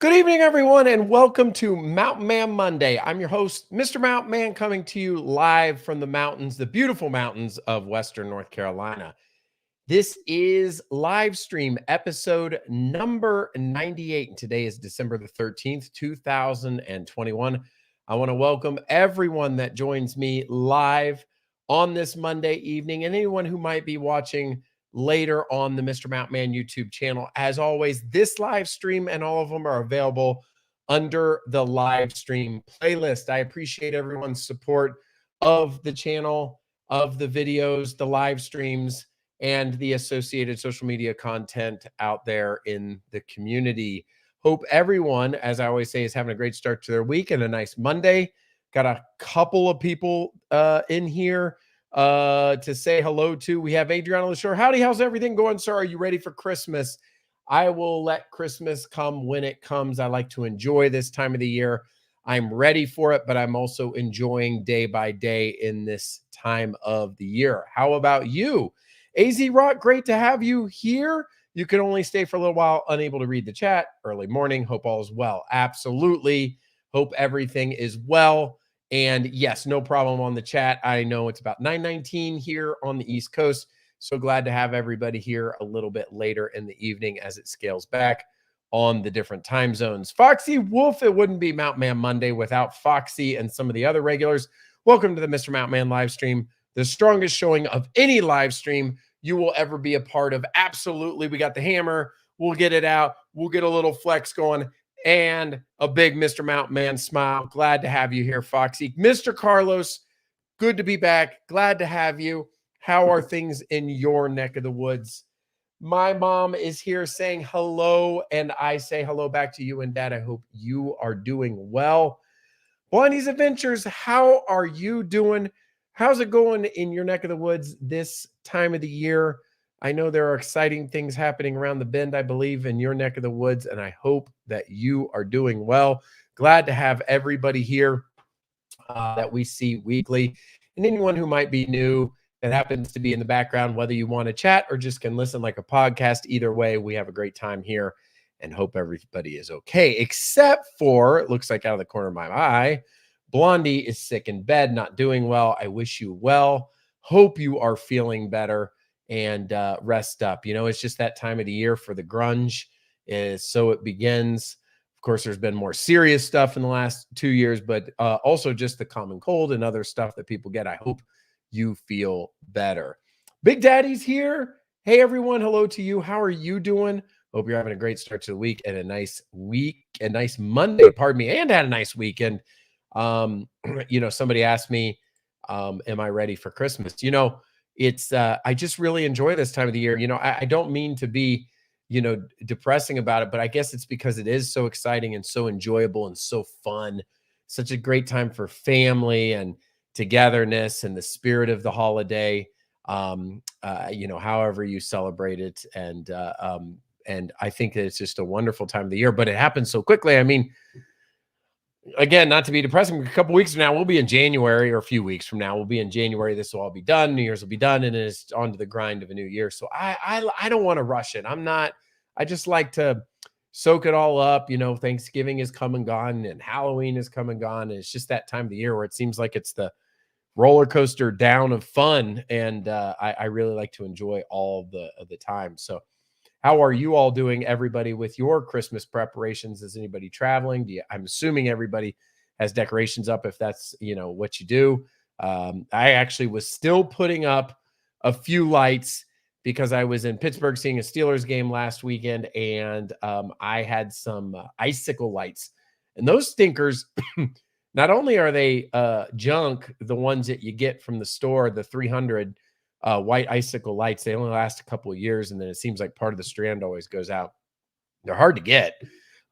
Good evening, everyone, and welcome to Mountain Man Monday. I'm your host, Mr. Mountain Man, coming to you live from the mountains, the beautiful mountains of Western North Carolina. This is LiveStream episode number 98, and today is December the 13th, 2021. I want to welcome everyone that joins me live on this Monday evening, and anyone who might be watching later on the Mr. Mountain Man YouTube channel. As always, this live stream and all of them are available under the live stream playlist. I appreciate everyone's support of the channel, of the videos, the live streams, and the associated social media content out there in the community. Hope everyone, as I always say, is having a great start to their week and a nice Monday. Got a couple of people in here to say hello to. We have Adriana LaShore. Howdy, how's everything going, sir? Are you ready for Christmas? I will let Christmas come when it comes. I like to enjoy this time of the year. I'm ready for it, but I'm also enjoying day by day in this time of the year. How about you? AZ Rock, great to have you here. You can only stay for a little while, unable to read the chat. Early morning, hope all is well. Absolutely. Hope everything is well. And yes, no problem on the chat. I know it's about 9:19 here on the East Coast. So glad to have everybody here a little bit later in the evening as it scales back on the different time zones. Foxy Wolf, it wouldn't be Mountain Man Monday without Foxy and some of the other regulars. Welcome to the Mr. Mountain Man live stream, the strongest showing of any live stream you will ever be a part of. Absolutely. We got the hammer. We'll get it out. We'll get a little flex going. And a big Mr. Mountain Man smile. Glad to have you here, Foxy. Mr. Carlos, good to be back. Glad to have you. How are things in your neck of the woods? My mom is here saying hello, and I say hello back to you and Dad. I hope you are doing well. Blondie's Adventures, how are you doing? How's it going in your neck of the woods this time of the year? I know there are exciting things happening around the bend, I believe, in your neck of the woods, and I hope that you are doing well. Glad to have everybody here that we see weekly. And anyone who might be new that happens to be in the background, whether you want to chat or just can listen like a podcast, either way, we have a great time here and hope everybody is okay, except for, it looks like out of the corner of my eye, Blondie is sick in bed, not doing well. I wish you well. Hope you are feeling better and rest up. You know, it's just that time of the year for the grunge, so it begins. Of course, there's been more serious stuff in the last 2 years, but also just the common cold and other stuff that people get. I hope you feel better. Big Daddy's here. Hey, everyone. Hello to you. How are you doing? Hope you're having a great start to the week and a nice week, a nice Monday, pardon me, and had a nice weekend. You know, somebody asked me, am I ready for Christmas? You know, it's, I just really enjoy this time of the year. You know, I don't mean to be, you know, depressing about it, but I guess it's because it is so exciting and so enjoyable and so fun. Such a great time for family and togetherness and the spirit of the holiday. You know, however you celebrate it. And I think that it's just a wonderful time of the year, but it happens so quickly. I mean, again, not to be depressing, a couple weeks from now, we'll be in January, or a few weeks from now, we'll be in January. This will all be done. New Year's will be done, and it's on to the grind of a new year. So I don't want to rush it. I just like to soak it all up. You know, Thanksgiving is come and gone, and Halloween is come and gone. And it's just that time of the year where it seems like it's the roller coaster down of fun. And I really like to enjoy all of the time. So how are you all doing, everybody, with your Christmas preparations? Is anybody traveling? I'm assuming everybody has decorations up if that's, you know, what you do. I actually was still putting up a few lights because I was in Pittsburgh seeing a Steelers game last weekend, and I had some icicle lights. And those stinkers, not only are they junk, the ones that you get from the store, the 300 white icicle lights, they only last a couple of years, and then it seems like part of the strand always goes out. They're hard to get,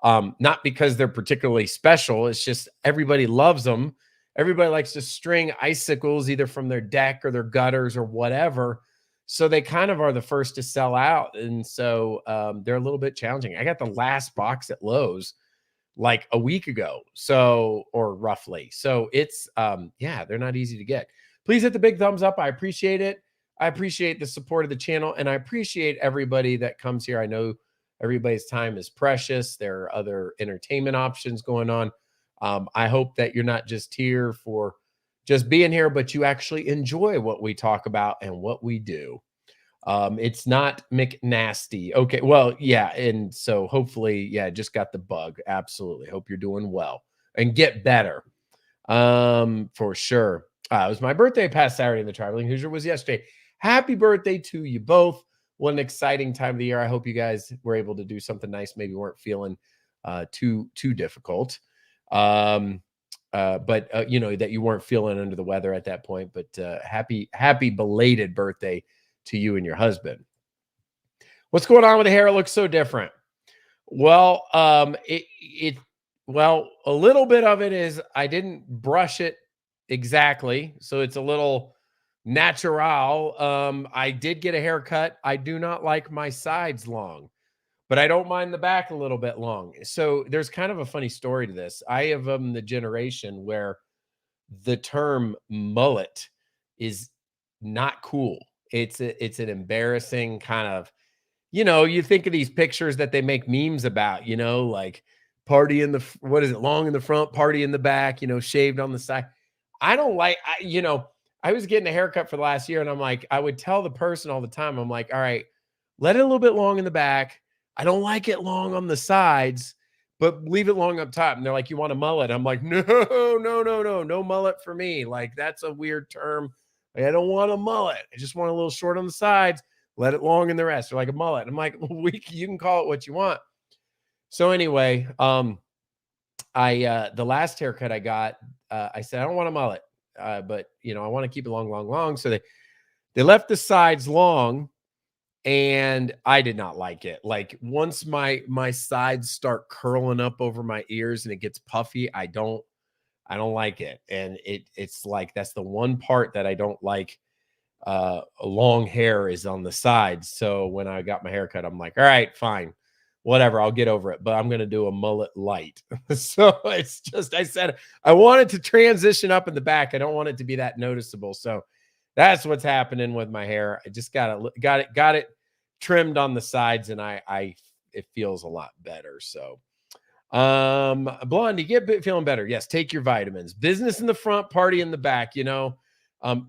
not because they're particularly special. It's just everybody loves them. Everybody likes to string icicles either from their deck or their gutters or whatever. So they kind of are the first to sell out. And so they're a little bit challenging. I got the last box at Lowe's like a week ago. So, or roughly. So it's, yeah, they're not easy to get. Please hit the big thumbs up. I appreciate it. I appreciate the support of the channel, and I appreciate everybody that comes here. I know Everybody's time is precious. There are other entertainment options going on. I hope that you're not just here for just being here, but you actually enjoy what we talk about and what we do. It's not McNasty. Okay. Well, yeah. And so hopefully, yeah, just got the bug. Absolutely. Hope you're doing well and get better. For sure. It was my birthday past Saturday in the Traveling Hoosier was yesterday. Happy birthday to you both. What an exciting time of the year. I hope you guys were able to do something nice. Maybe weren't feeling too difficult. But you know, that you weren't feeling under the weather at that point. But happy belated birthday to you and your husband. What's going on with the hair? It looks so different. Well, well, a little bit of it is I didn't brush it exactly, so it's a little natural. I did get a haircut. I do not like my sides long, but I don't mind the back a little bit long. So there's kind of a funny story to this. I have the generation where the term mullet is not cool. It's an embarrassing kind of, you know, you think of these pictures that they make memes about, you know, like party in the, what is it, long in the front, party in the back, you know, shaved on the side. I don't like, you know, I was getting a haircut for the last year and I'm like, I would tell the person all the time, I'm like, all right, let it a little bit long in the back. I don't like it long on the sides, but leave it long up top. And they're like, you want a mullet? I'm like, no mullet for me. Like, that's a weird term. Like, I don't want a mullet. I just want a little short on the sides. Let it long in the rest. Or like a mullet. I'm like, you can call it what you want. So anyway, the last haircut I got, I said, I don't want a mullet, but you know, I want to keep it long. So they left the sides long, and I did not like it. Like, once my sides start curling up over my ears and it gets puffy, I don't like it. And it's like, that's the one part that I don't like. Long hair is on the sides. So when I got my haircut, I'm like, all right, fine, whatever, I'll get over it, but I'm going to do a mullet light. So it's just, I said, I wanted to transition up in the back. I don't want it to be that noticeable. So that's what's happening with my hair. I just got it trimmed on the sides, and it feels a lot better. So, Blondie, feeling better. Yes. Take your vitamins. Business in the front, party in the back, you know.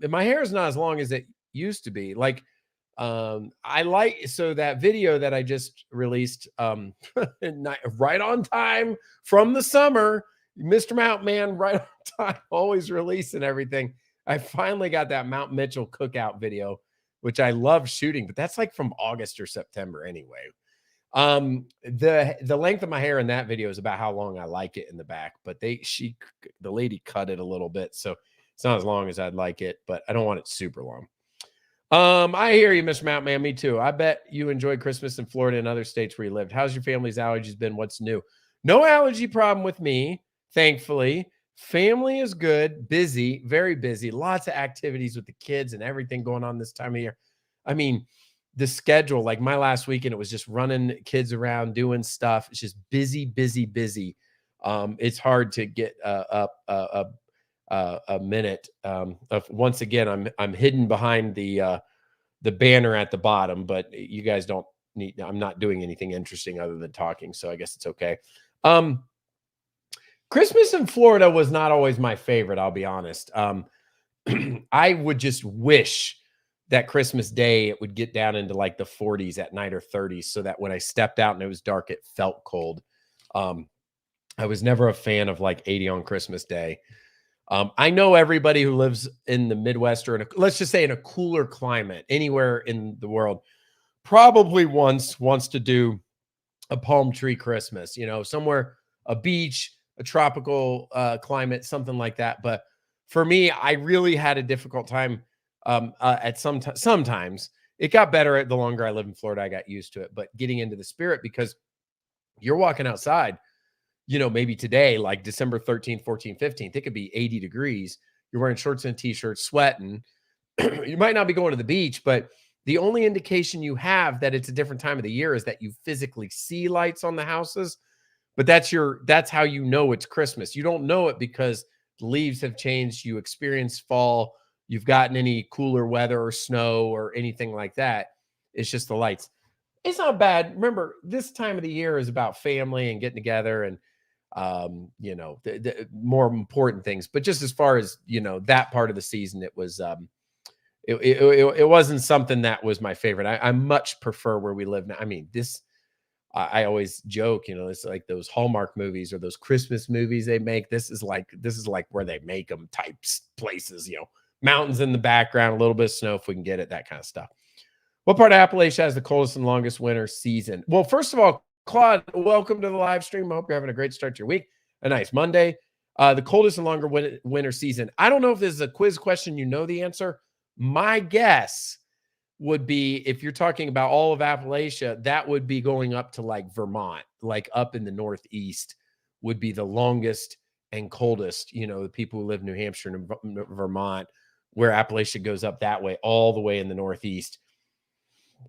My hair is not as long as it used to be. Like, I like, so that video that I just released, right on time from the summer, Mr. Mountain Man, right on time, always releasing everything. I finally got that Mount Mitchell cookout video, which I love shooting, but that's like from August or September anyway. The length of my hair in that video is about how long I like it in the back, but the lady cut it a little bit, so it's not as long as I'd like it, but I don't want it super long. I hear you, Mr. Mountain Man. Me too. I bet you enjoyed Christmas in Florida and other states where you lived. How's your family's allergies been? What's new? No allergy problem with me, thankfully. Family is good, busy, very busy. Lots of activities with the kids and everything going on this time of year. I mean, the schedule, like my last weekend, it was just running kids around, doing stuff. It's just busy. It's hard to get up a minute. Once again, I'm hidden behind the banner at the bottom, but you guys don't need, I'm not doing anything interesting other than talking, so I guess it's okay. Christmas in Florida was not always my favorite, I'll be honest. I would just wish that Christmas Day it would get down into like the 40s at night or 30s, so that when I stepped out and it was dark, it felt cold. I was never a fan of like 80 on Christmas Day. I know everybody who lives in the Midwest, or let's just say in a cooler climate anywhere in the world, probably wants to do a palm tree Christmas, you know, somewhere, a beach, a tropical climate, something like that. But for me, I really had a difficult time at sometimes. It got better the longer I lived in Florida. I got used to it, but getting into the spirit, because you're walking outside, you know, maybe today, like December 13th, 14th, 15th, it could be 80 degrees. You're wearing shorts and a t-shirt, sweating. You might not be going to the beach, but the only indication you have that it's a different time of the year is that you physically see lights on the houses. But that's how you know it's Christmas. You don't know it because the leaves have changed. You experience fall. You've gotten any cooler weather or snow or anything like that. It's just the lights. It's not bad. Remember, this time of the year is about family and getting together and you know, the more important things. But just as far as, you know, that part of the season, it was it wasn't something that was my favorite. I much prefer where we live now. I mean, this I always joke, you know, it's like those Hallmark movies or those Christmas movies they make. This is like where they make them types places, you know, mountains in the background, a little bit of snow if we can get it, that kind of stuff. What part of Appalachia has the coldest and longest winter season? Well, first of all, Claude, welcome to the live stream. I hope you're having a great start to your week. A nice Monday. The coldest and longer winter season. I don't know if this is a quiz question. You know the answer. My guess would be if you're talking about all of Appalachia, that would be going up to like Vermont, like up in the Northeast would be the longest and coldest. You know, the people who live in New Hampshire and Vermont, where Appalachia goes up that way, all the way in the Northeast.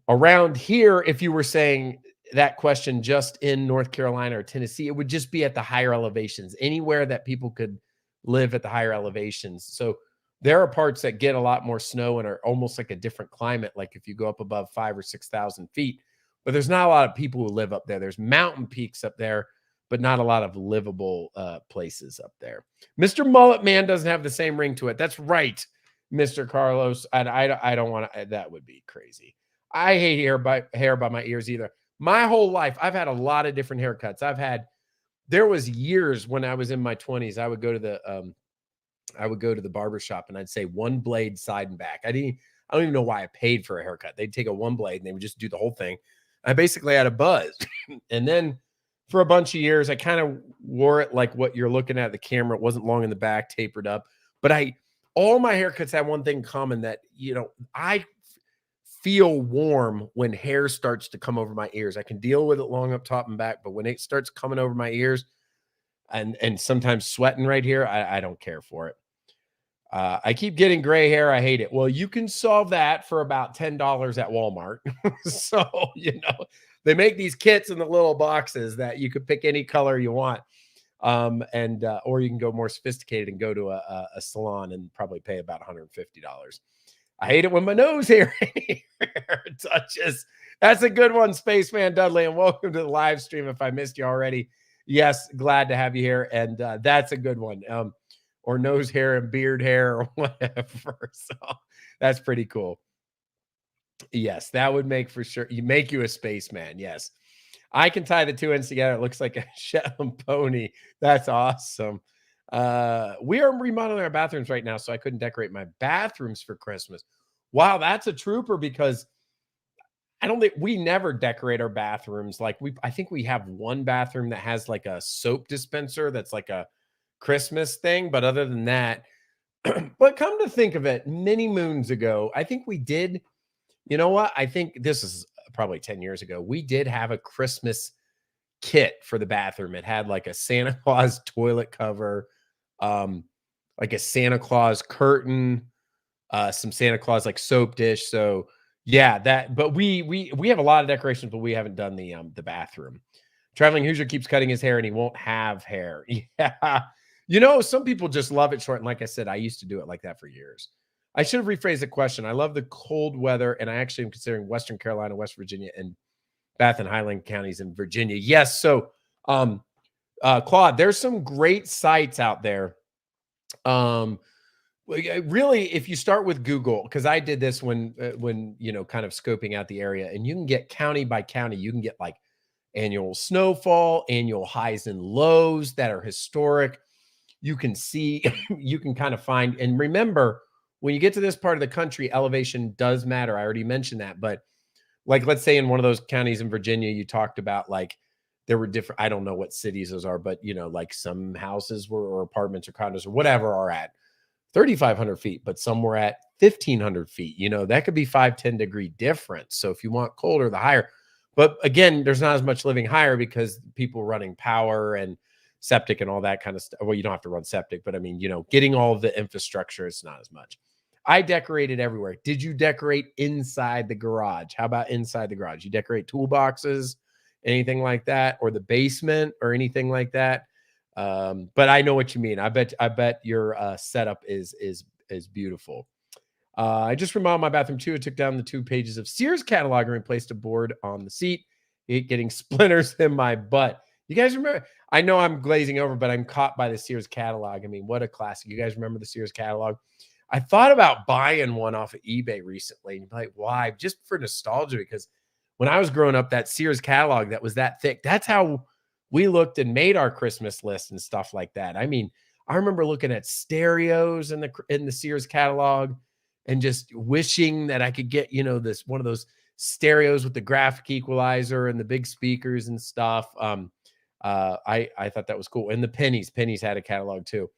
Around here, if you were saying that question just in North Carolina or Tennessee, it would just be at the higher elevations, anywhere that people could live at the higher elevations. So there are parts that get a lot more snow and are almost like a different climate, like if you go up above 5,000 or 6,000 feet. But there's not a lot of people who live up there. There's mountain peaks up there, but not a lot of livable places up there. Mr. Mullet Man doesn't have the same ring to it. That's right, Mr. Carlos. I don't want to. That would be crazy. I hate hair by my ears either. My whole life, I've had a lot of different haircuts. There was years when I was in my 20s, I would go to the barber shop and I'd say one blade side and back. I don't even know why I paid for a haircut. They'd take a one blade and they would just do the whole thing. I basically had a buzz. And then for a bunch of years, I kind of wore it like what you're looking at the camera. It wasn't long in the back, tapered up. But all my haircuts have one thing in common that, you know, I feel warm when hair starts to come over my ears. I can deal with it long up top and back, but when it starts coming over my ears and sometimes sweating right here, I don't care for it. I keep getting gray hair. I hate it. Well, you can solve that for about $10 at Walmart. So, you know, they make these kits in the little boxes that you could pick any color you want. Or you can go more sophisticated and go to a salon and probably pay about $150. I hate it when my nose hair touches. That's a good one, Spaceman Dudley, and welcome to the live stream. If I missed you already, yes, glad to have you here. And that's a good one. Or nose hair and beard hair or whatever. So that's pretty cool. Yes, that would make you a spaceman. Yes. I can tie the two ends together. It looks like a Shetland pony. That's awesome. We are remodeling our bathrooms right now, so I couldn't decorate my bathrooms for Christmas. Wow, that's a trooper because I don't think we never decorate our bathrooms. Like I think we have one bathroom that has like a soap dispenser that's like a Christmas thing, but other than that, but come to think of it, many moons ago, I think we did. You know what? I think this is probably 10 years ago. We did have a Christmas kit for the bathroom. It had like a Santa Claus toilet cover, like a Santa Claus curtain, some Santa Claus like soap dish. So yeah, but we have a lot of decorations, but we haven't done the bathroom. Traveling Hoosier keeps cutting his hair and he won't have hair. Yeah. You know, some people just love it short. And like I said, I used to do it like that for years. I should have rephrased the question. I love the cold weather, and I actually am considering Western Carolina, West Virginia, and Bath and Highland counties in Virginia. Yes. So, Claude, there's some great sites out there. Really, if you start with Google, because I did this when you know, kind of scoping out the area, and you can get county by county. You can get like annual snowfall, annual highs and lows that are historic. You can see, you can kind of find, and remember, when you get to this part of the country, elevation does matter. I already mentioned that, but like, let's say in one of those counties in Virginia, you talked about like there were different, I don't know what cities those are, but you know, like some houses or apartments or condos or whatever are at 3,500 feet, but some were at 1,500 feet. You know, that could be 5-10 degree difference. So if you want colder, the higher. But again, there's not as much living higher because people running power and septic and all that kind of stuff. Well, you don't have to run septic, but I mean, you know, getting all of the infrastructure, it's not as much. I decorated everywhere. Did you decorate inside the garage? How about inside the garage? You decorate toolboxes, anything like that, or the basement or anything like that? But I know what you mean. I bet your setup is beautiful. I just remodeled my bathroom too. I took down the 2 pages of Sears catalog and replaced a board on the seat. It getting splinters in my butt. You guys remember? I know I'm glazing over, but I'm caught by the Sears catalog. I mean, what a classic. You guys remember the Sears catalog? I thought about buying one off of eBay recently. Like, why? Just for nostalgia, because when I was growing up, that Sears catalog that was that thick, that's how we looked and made our Christmas list and stuff like that. I mean, I remember looking at stereos in the Sears catalog and just wishing that I could get, this one of those stereos with the graphic equalizer and the big speakers and stuff. I thought that was cool. And the pennies had a catalog too.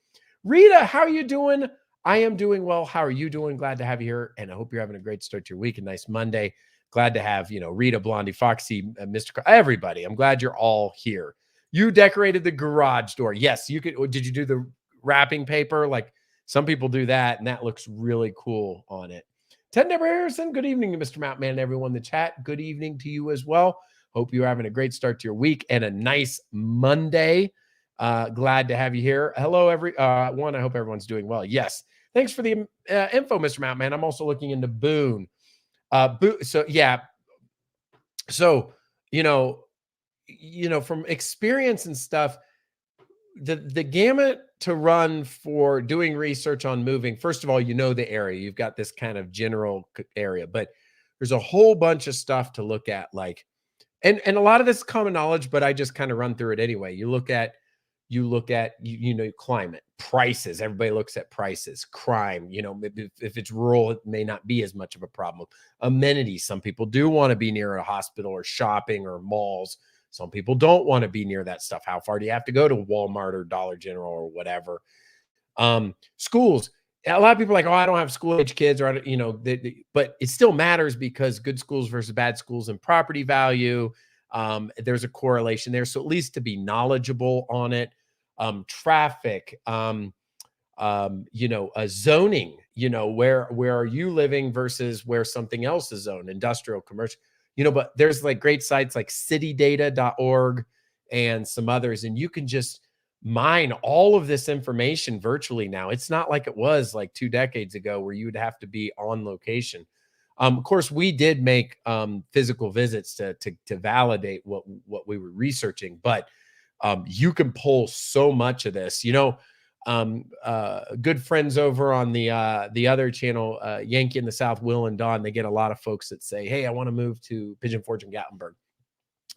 Rita, how are you doing? I am doing well. How are you doing? Glad to have you here. And I hope you're having a great start to your week. A nice Monday. Glad to have, Rita, Blondie, Foxy, Mr. Everybody. I'm glad you're all here. You decorated the garage door. Yes, you could. Did you do the wrapping paper? Like some people do that, and that looks really cool on it. Ted Deborah Harrison, good evening to Mr. Mountain Man and everyone in the chat. Good evening to you as well. Hope you're having a great start to your week and a nice Monday. Glad to have you here. Hello, everyone. I hope everyone's doing well. Yes. Thanks for the info, Mr. Mountain Man. I'm also looking into Boone. So yeah. So, from experience and stuff, the gamut to run for doing research on moving. First of all, the area. You've got this kind of general area, but there's a whole bunch of stuff to look at, like, and a lot of this is common knowledge, but I just kind of run through it anyway. You look at climate, prices. Everybody looks at prices. Crime, if it's rural, it may not be as much of a problem. Amenities. Some people do want to be near a hospital or shopping or malls. Some people don't want to be near that stuff. How far do you have to go to Walmart or Dollar General or whatever? Schools. A lot of people are like, oh, I don't have school age kids, or but it still matters because good schools versus bad schools and property value. There's a correlation there. So at least to be knowledgeable on it. Traffic, zoning, where are you living versus where something else is zoned, industrial, commercial, but there's like great sites like citydata.org and some others, and you can just mine all of this information virtually now. It's not like it was like 2 decades ago where you would have to be on location. Of course, we did make physical visits to validate what we were researching, but you can pull so much of this. Good friends over on the other channel, Yankee in the South, Will and Don, they get a lot of folks that say, hey, I want to move to Pigeon Forge and Gatlinburg.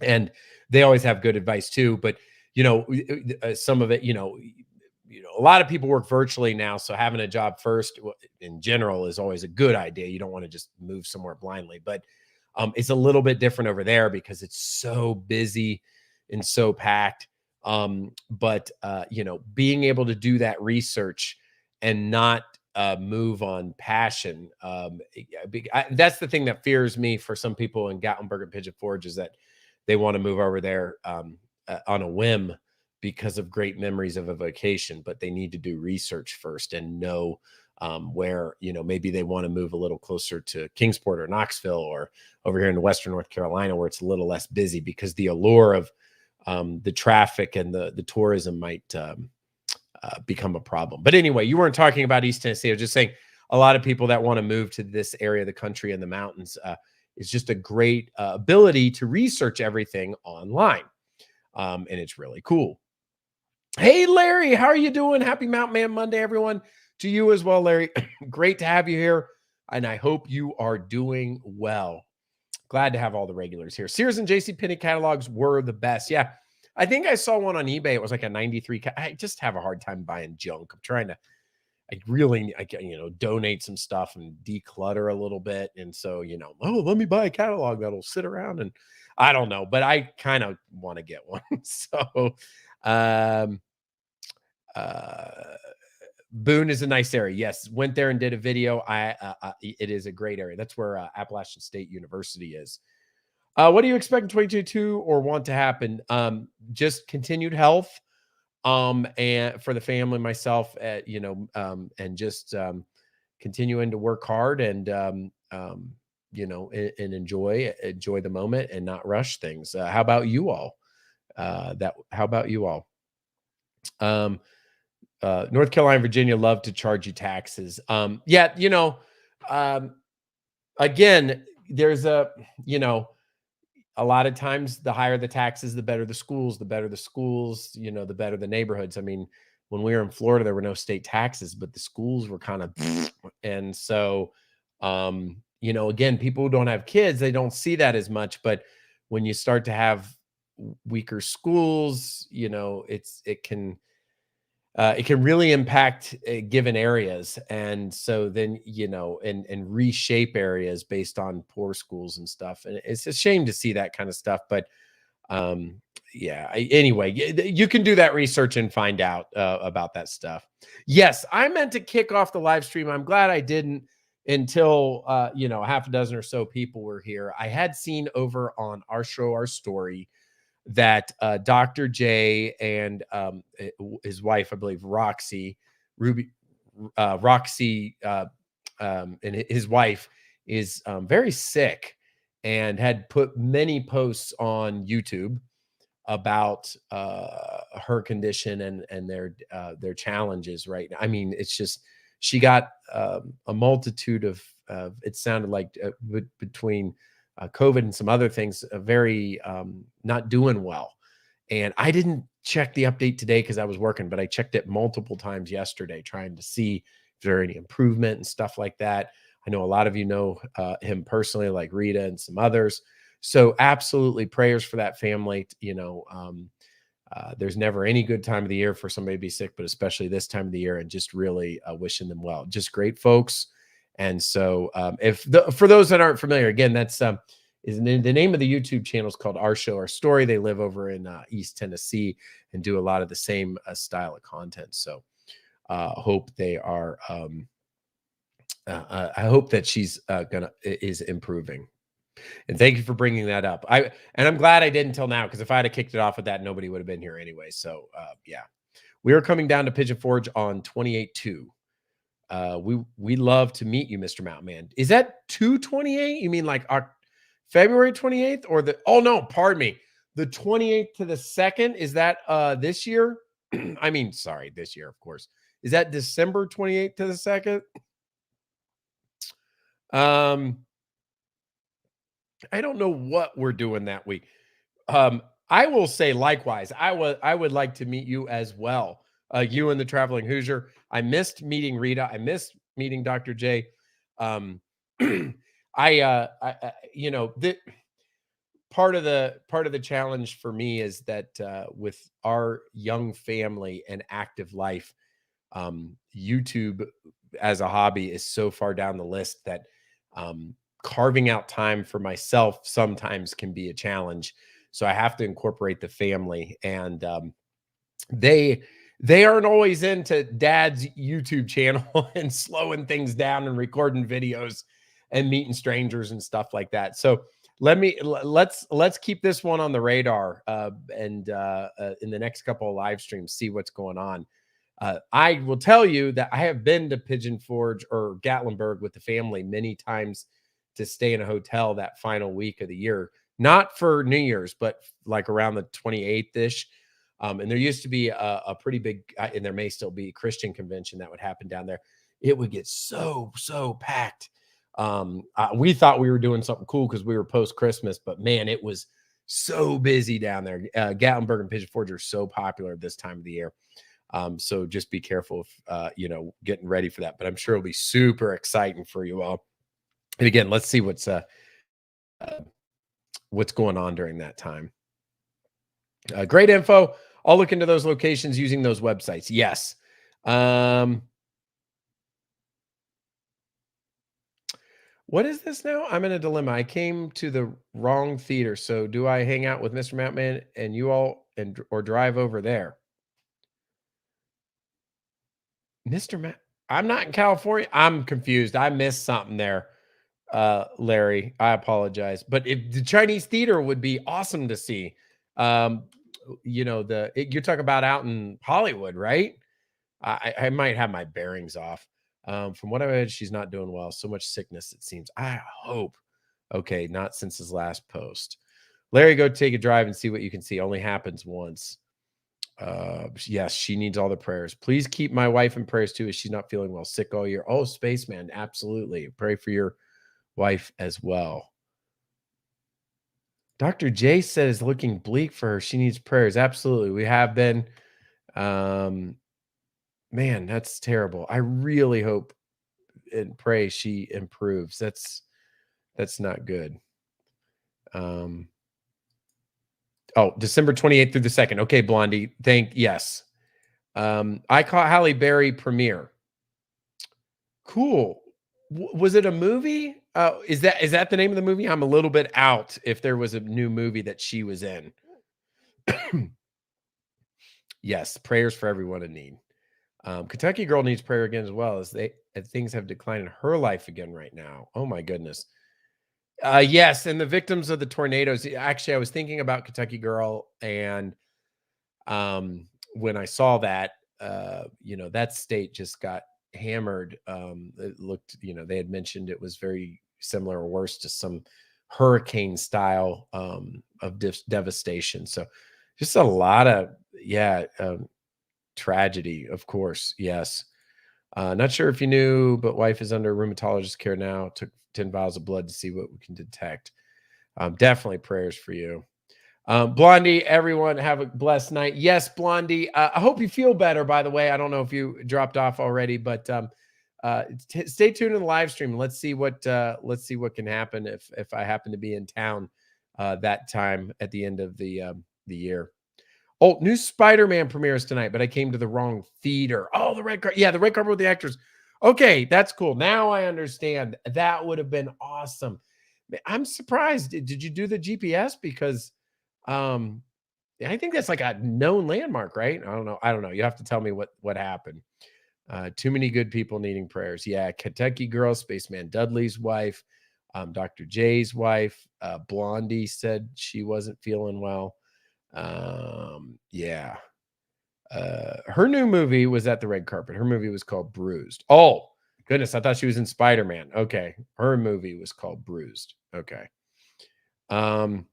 And they always have good advice too. But, some of it, a lot of people work virtually now. So having a job first in general is always a good idea. You don't want to just move somewhere blindly, but it's a little bit different over there because it's so busy and so packed. But being able to do that research and not move on passion. That's the thing that fears me for some people in Gatlinburg and Pigeon Forge, is that they want to move over there on a whim because of great memories of a vacation, but they need to do research first and know where, maybe they want to move a little closer to Kingsport or Knoxville or over here in Western North Carolina, where it's a little less busy, because the allure of the traffic and the tourism might become a problem. But anyway, you weren't talking about East Tennessee. I was just saying a lot of people that want to move to this area of the country and the mountains, is just a great ability to research everything online. And it's really cool. Hey, Larry, how are you doing? Happy Mountain Man Monday, everyone. To you as well, Larry. Great to have you here. And I hope you are doing well. Glad to have all the regulars here. Sears and JCPenney catalogs were the best. Yeah. I think I saw one on eBay. It was like a 93. I just have a hard time buying junk. I'm trying to, donate some stuff and declutter a little bit. And so, let me buy a catalog that'll sit around, and I don't know, but I kind of want to get one. So, Boone is a nice area. Yes. Went there and did a video. It is a great area. That's where Appalachian State University is. What do you expect in 2022 or want to happen? Just continued health, and for the family, myself, and just continuing to work hard and and enjoy the moment and not rush things. How about you all? How about you all? North Carolina, Virginia love to charge you taxes. Yeah, Um, again, there's a lot of times the higher the taxes, the better the schools, the better the neighborhoods. I mean, when we were in Florida, there were no state taxes, but the schools were kind of, and so, again, people who don't have kids, they don't see that as much. But when you start to have weaker schools, it can really impact given areas, and so then and reshape areas based on poor schools and stuff, and it's a shame to see that kind of stuff. But um yeah, anyway, you can do that research and find out about that stuff. Yes, I meant to kick off the live stream. I'm glad I didn't until a half a dozen or so people were here. I had seen over on our show, Our Story, that Dr. J and his wife, I believe, Roxy, and his wife is very sick, and had put many posts on YouTube about her condition and their challenges right now. I mean, it's just she got a multitude of it sounded like between COVID and some other things, very not doing well. And I didn't check the update today because I was working, but I checked it multiple times yesterday trying to see if there are any improvement and stuff like that. I know a lot of you know him personally, like Rita and some others. So absolutely prayers for that family. There's never any good time of the year for somebody to be sick, but especially this time of the year, and just really wishing them well. Just great folks. And so for those that aren't familiar, again, that's is the name of the YouTube channel is called Our Show, Our Story. They live over in East Tennessee and do a lot of the same style of content. So hope they are. I hope that she's is improving. And thank you for bringing that up. I'm glad I did until now, because if I had kicked it off with that, nobody would have been here anyway. So yeah, we are coming down to Pigeon Forge on 28/2. We love to meet you, Mr. Mountain Man. Is that 2/28? You mean like February 28th or oh no, pardon me. The 28th to the 2nd, is that this year? I mean, sorry, this year, of course. Is that December 28th to the 2nd? I don't know what we're doing that week. I will say likewise. I would like to meet you as well. You and the Traveling Hoosier. I missed meeting Rita. I missed meeting Dr. J. The part of the challenge for me is that with our young family and active life, YouTube as a hobby is so far down the list that carving out time for myself sometimes can be a challenge. So I have to incorporate the family, and they aren't always into dad's YouTube channel and slowing things down and recording videos and meeting strangers and stuff like that. So let's keep this one on the radar, and in the next couple of live streams, see what's going on. I will tell you that I have been to Pigeon Forge or Gatlinburg with the family many times to stay in a hotel that final week of the year, not for New Year's, but like around the 28th-ish. And there used to be a pretty big, and there may still be, Christian convention that would happen down there. It would get so packed. We thought we were doing something cool because we were post-Christmas, but man, it was so busy down there. Gatlinburg and Pigeon Forge are so popular this time of the year. So just be careful if, getting ready for that, but I'm sure it'll be super exciting for you all. And again, let's see what's going on during that time. Great info. I'll look into those locations using those websites. Yes. What is this now? I'm in a dilemma. I came to the wrong theater. So do I hang out with Mr. Mountain and you all or drive over there? Mr. Matt, I'm not in California. I'm confused. I missed something there. Larry, I apologize. But if the Chinese theater would be awesome to see. You're talking about out in Hollywood, right? I might have my bearings off. From what I heard, she's not doing well. So much sickness, it seems. I hope. Okay, not since his last post. Larry, go take a drive and see what you can see. Only happens once. Yes, she needs all the prayers. Please keep my wife in prayers too, as she's not feeling well, sick all year. Oh, spaceman, absolutely. Pray for your wife as well. Dr. J said it's looking bleak for her. She needs prayers. Absolutely. We have been. Um, man, that's terrible. I really hope and pray she improves. That's not good. Oh, December 28th through the 2nd. Okay, Blondie. Yes. I caught Halle Berry premiere. Cool. Was it a movie? Is that the name of the movie? I'm a little bit out if there was a new movie that she was in. Yes, prayers for everyone in need. Kentucky girl needs prayer again as well, as things have declined in her life again right now. Oh my goodness. Yes, and the victims of the tornadoes. Actually, I was thinking about Kentucky girl, and when I saw that, that state just got hammered. It looked, they had mentioned it was very similar or worse to some hurricane style of devastation. So just a lot of, tragedy, of course. Yes. Not sure if you knew, but wife is under rheumatologist care now. Took 10 vials of blood to see what we can detect. Definitely prayers for you. Blondie, everyone have a blessed night. Yes, Blondie. I hope you feel better, by the way. I don't know if you dropped off already, but stay tuned in the live stream. Let's see what can happen if I happen to be in town that time at the end of the year. Oh, new Spider-Man premieres tonight, but I came to the wrong theater. Oh, the red carpet. Yeah, the red carpet with the actors. Okay, that's cool. Now I understand. That would have been awesome. I'm surprised. Did you do the GPS? Because I think that's like a known landmark, right? I don't know. You have to tell me what happened. Too many good people needing prayers. Yeah, Kentucky girl, Spaceman Dudley's wife, Dr. J's wife, Blondie said she wasn't feeling well. Yeah. Her new movie was at the red carpet. Her movie was called Bruised. Oh, goodness. I thought she was in Spider-Man. Okay. Her movie was called Bruised. Okay. And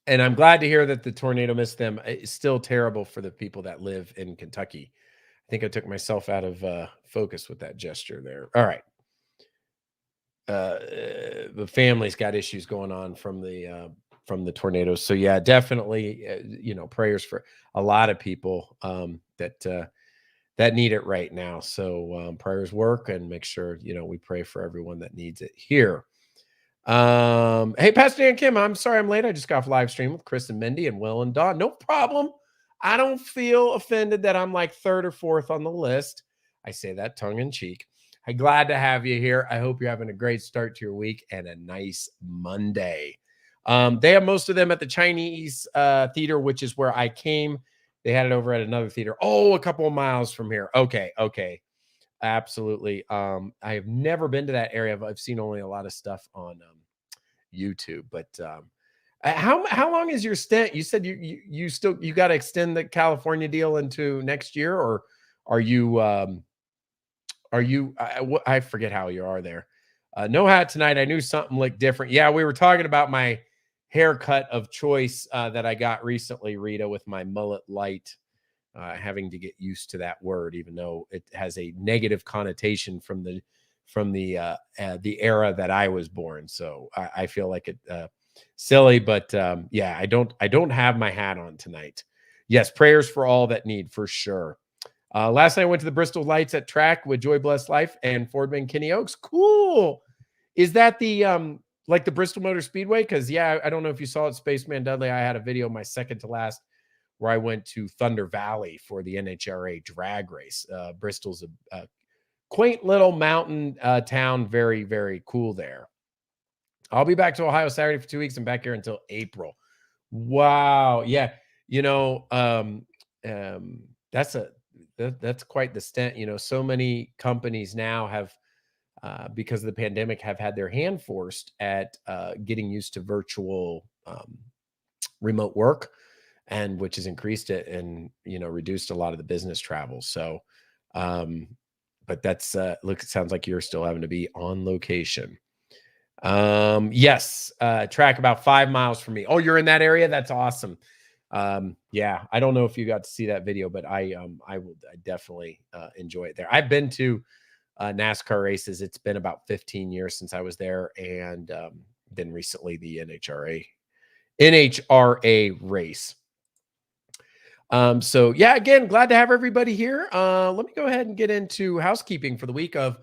I'm glad to hear that the tornado missed them. It's still terrible for the people that live in Kentucky. I think I took myself out of focus with that gesture there. All right. The family's got issues going on from the tornadoes. So yeah, definitely, prayers for a lot of people that need it right now. So prayers work, and make sure we pray for everyone that needs it here. Hey, Pastor Dan Kim, I'm sorry I'm late. I just got off live stream with Chris and Mindy and Will and Dawn. No problem. I don't feel offended that I'm like third or fourth on the list. I say that tongue in cheek. I'm glad to have you here. I hope you're having a great start to your week and a nice Monday. They have most of them at the Chinese theater, which is where I came. They had it over at another theater. Oh, a couple of miles from here. Okay. Absolutely. I have never been to that area. I've seen only a lot of stuff on YouTube. But how long is your stint? You said you got to extend the California deal into next year, or are you I forget how you are there. No hat tonight. I knew something looked different. Yeah, we were talking about my haircut of choice that I got recently, Rita, with my mullet light. Having to get used to that word, even though it has a negative connotation from the era that I was born. So I feel like it silly, but yeah, I don't have my hat on tonight. Yes, prayers for all that need, for sure. Last night I went to the Bristol Lights at track with Joy Blessed Life and Ford Bend Kenny Oaks. Cool. Is that the like the Bristol Motor Speedway? Because yeah, I don't know if you saw it, Spaceman Dudley. I had a video, my second to last, where I went to Thunder Valley for the NHRA drag race. Bristol's a quaint little mountain town. Very, very cool there. I'll be back to Ohio Saturday for 2 weeks. I'm back here until April. Wow. Yeah. That's quite the stint. So many companies now have, because of the pandemic, have had their hand forced at getting used to virtual remote work, and which has increased it and reduced a lot of the business travel. So but that's sounds like you're still having to be on location. Yes, track about 5 miles from me. Oh, you're in that area? That's awesome. Yeah, I don't know if you got to see that video, but I definitely enjoy it there. I've been to NASCAR races. It's been about 15 years since I was there, and then recently the NHRA race. So yeah, again, glad to have everybody here. Let me go ahead and get into housekeeping for the week of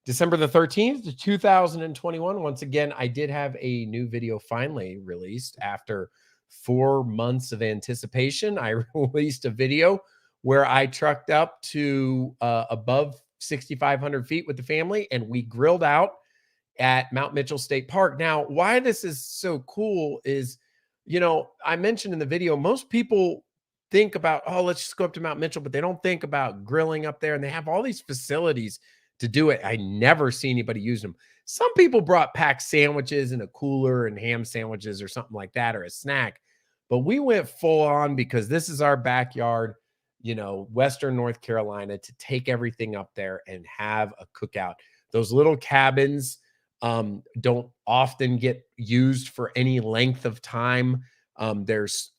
December the 13th, 2021. Once again, I did have a new video finally released after 4 months of anticipation. I released a video where I trucked up to above 6,500 feet with the family, and we grilled out at Mount Mitchell State Park. Now, why this is so cool is, I mentioned in the video, most people think about, oh, let's just go up to Mount Mitchell, but they don't think about grilling up there. And they have all these facilities to do it. I never see anybody use them. Some people brought packed sandwiches in a cooler and ham sandwiches or something like that, or a snack. But we went full on because this is our backyard, Western North Carolina, to take everything up there and have a cookout. Those little cabins don't often get used for any length of time. There's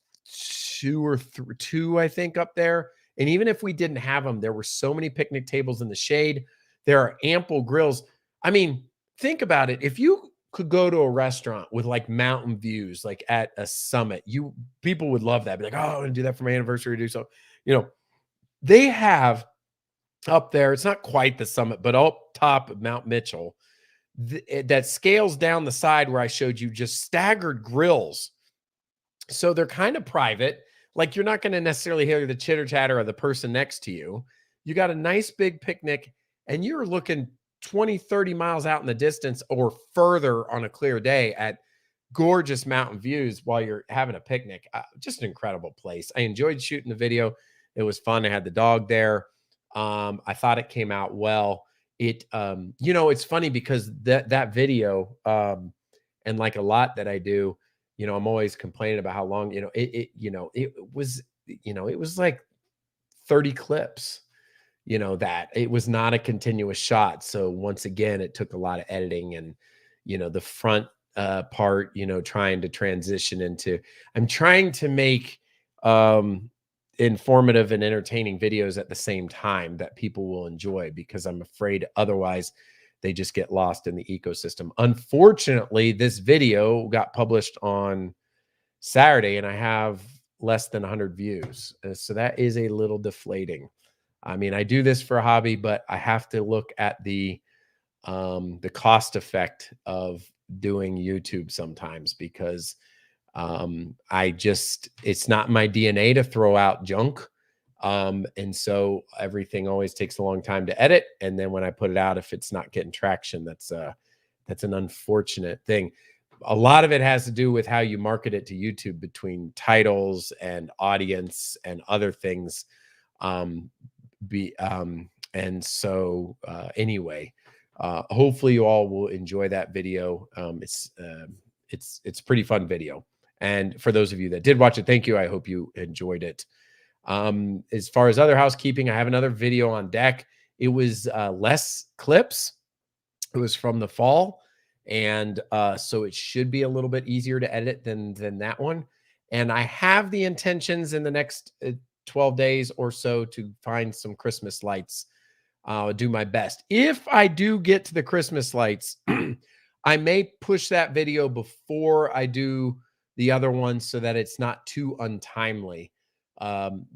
two, I think, up there. And even if we didn't have them, there were so many picnic tables in the shade. There are ample grills. I mean, think about it. If you could go to a restaurant with like mountain views, like at a summit, people would love that. Be like, oh, I want to do that for my anniversary. Do so. They have up there, it's not quite the summit, but up top of Mount Mitchell, that scales down the side where I showed you, just staggered grills. So they're kind of private. Like, you're not going to necessarily hear the chitter chatter of the person next to you. You got a nice big picnic, and you're looking 20, 30 miles out in the distance or further on a clear day at gorgeous mountain views while you're having a picnic. Just an incredible place. I enjoyed shooting the video. It was fun. I had the dog there. I thought it came out well. It's funny because that video, and like a lot that I do, I'm always complaining about how long, it was like 30 clips, that it was not a continuous shot. So once again, it took a lot of editing, and, the front part, trying to transition into, I'm trying to make, informative and entertaining videos at the same time that people will enjoy, because I'm afraid otherwise they just get lost in the ecosystem. Unfortunately, this video got published on Saturday and I have less than 100 views. So that is a little deflating. I mean, I do this for a hobby, but I have to look at the cost effect of doing YouTube sometimes, because it's not my DNA to throw out junk. And so everything always takes a long time to edit. And then when I put it out, if it's not getting traction, that's an unfortunate thing. A lot of it has to do with how you market it to YouTube, between titles and audience and other things. Anyway, hopefully you all will enjoy that video. It's a pretty fun video. And for those of you that did watch it, thank you. I hope you enjoyed it. As far as other housekeeping, I have another video on deck. It was less clips. It was from the fall. And so it should be a little bit easier to edit than that one. And I have the intentions in the next 12 days or so to find some Christmas lights. I'll do my best. If I do get to the Christmas lights, I may push that video before I do the other one so that it's not too untimely. And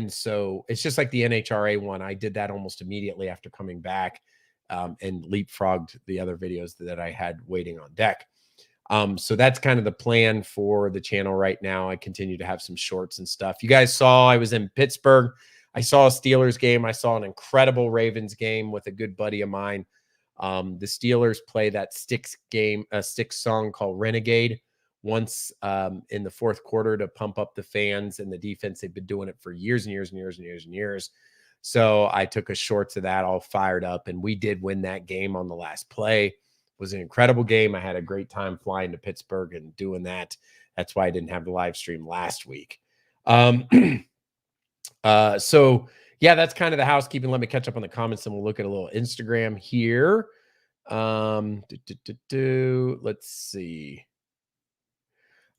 so it's just like the NHRA one. I did that almost immediately after coming back, and leapfrogged the other videos that I had waiting on deck. So that's kind of the plan for the channel right now. I continue to have some shorts and stuff. You guys saw I was in Pittsburgh. I saw a Steelers game. I saw an incredible Ravens game with a good buddy of mine. The Steelers play that Styx song called Renegade once in the fourth quarter to pump up the fans and the defense. They've been doing it for years and years and years and years and years. So I took a short to that, all fired up, and we did win that game on the last play. It was an incredible game. I had a great time flying to Pittsburgh and doing that. That's why I didn't have the live stream last week. So yeah, that's kind of the housekeeping. Let me catch up on the comments and we'll look at a little Instagram here. Let's see.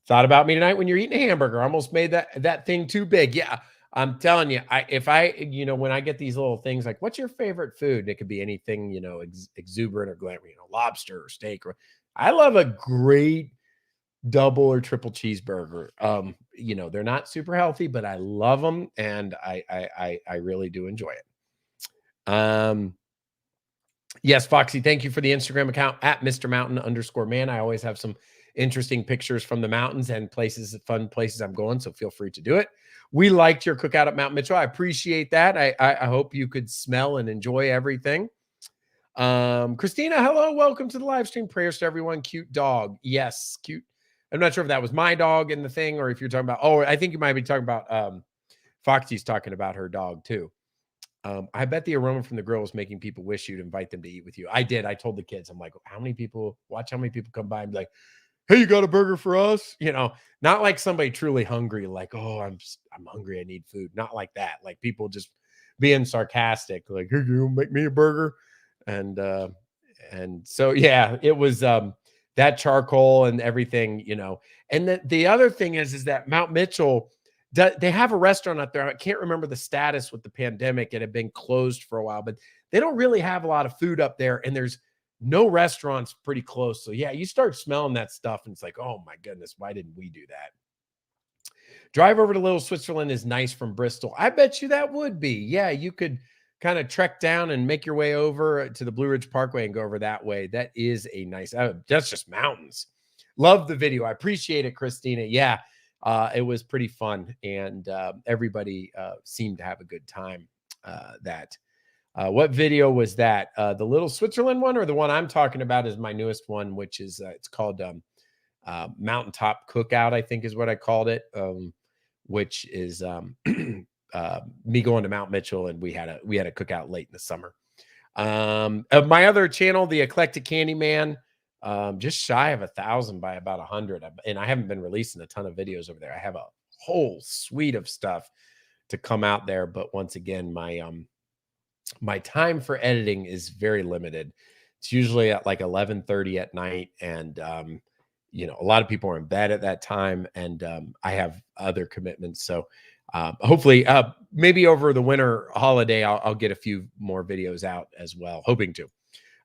Thought about me tonight when you're eating a hamburger. Almost made that thing too big. Yeah, I'm telling you, when I get these little things like, "What's your favorite food?" It could be anything, exuberant or glamour, lobster or steak. Or I love a great double or triple cheeseburger. They're not super healthy, but I love them, and I really do enjoy it. Yes, Foxy, thank you for the Instagram account at Mr. Mountain _man. I always have some interesting pictures from the mountains and fun places I'm going. So feel free to do it. We liked your cookout at Mount Mitchell. I appreciate that. I hope you could smell and enjoy everything. Christina, hello, welcome to the live stream. Prayers to everyone. Cute dog. Yes, cute. I'm not sure if that was my dog in the thing or if you're talking about, I think you might be talking about Foxy's talking about her dog too. I bet the aroma from the grill is making people wish you'd invite them to eat with you. I did. I told the kids, I'm like, how many people come by and be like, hey, you got a burger for us? Not like somebody truly hungry, like, oh, I'm hungry, I need food. Not like that. Like people just being sarcastic, like, hey, you make me a burger. And so yeah, it was that charcoal and everything, And the other thing is that Mount Mitchell, they have a restaurant out there. I can't remember the status with the pandemic. It had been closed for a while, but they don't really have a lot of food up there. And there's no restaurants pretty close. So yeah, you start smelling that stuff and it's like, oh my goodness, why didn't we do that? Drive over to Little Switzerland is nice from Bristol. I bet you that would be. Yeah, you could kind of trek down and make your way over to the Blue Ridge Parkway and go over that way. That is a nice, that's just mountains. Love the video. I appreciate it, Christina. Yeah, it was pretty fun. And everybody seemed to have a good time. What video was that? The Little Switzerland one or the one I'm talking about is my newest one, which is it's called Mountaintop Cookout, I think is what I called it, which is me going to Mount Mitchell, and we had a cookout late in the summer. Of my other channel, the Eclectic Candyman, just shy of 1,000 by about 100, and I haven't been releasing a ton of videos over there. I have a whole suite of stuff to come out there, but once again, my time for editing is very limited. It's usually at like 11:30 at night, and a lot of people are in bed at that time, and I have other commitments. So hopefully, maybe over the winter holiday, I'll get a few more videos out as well. Hoping to.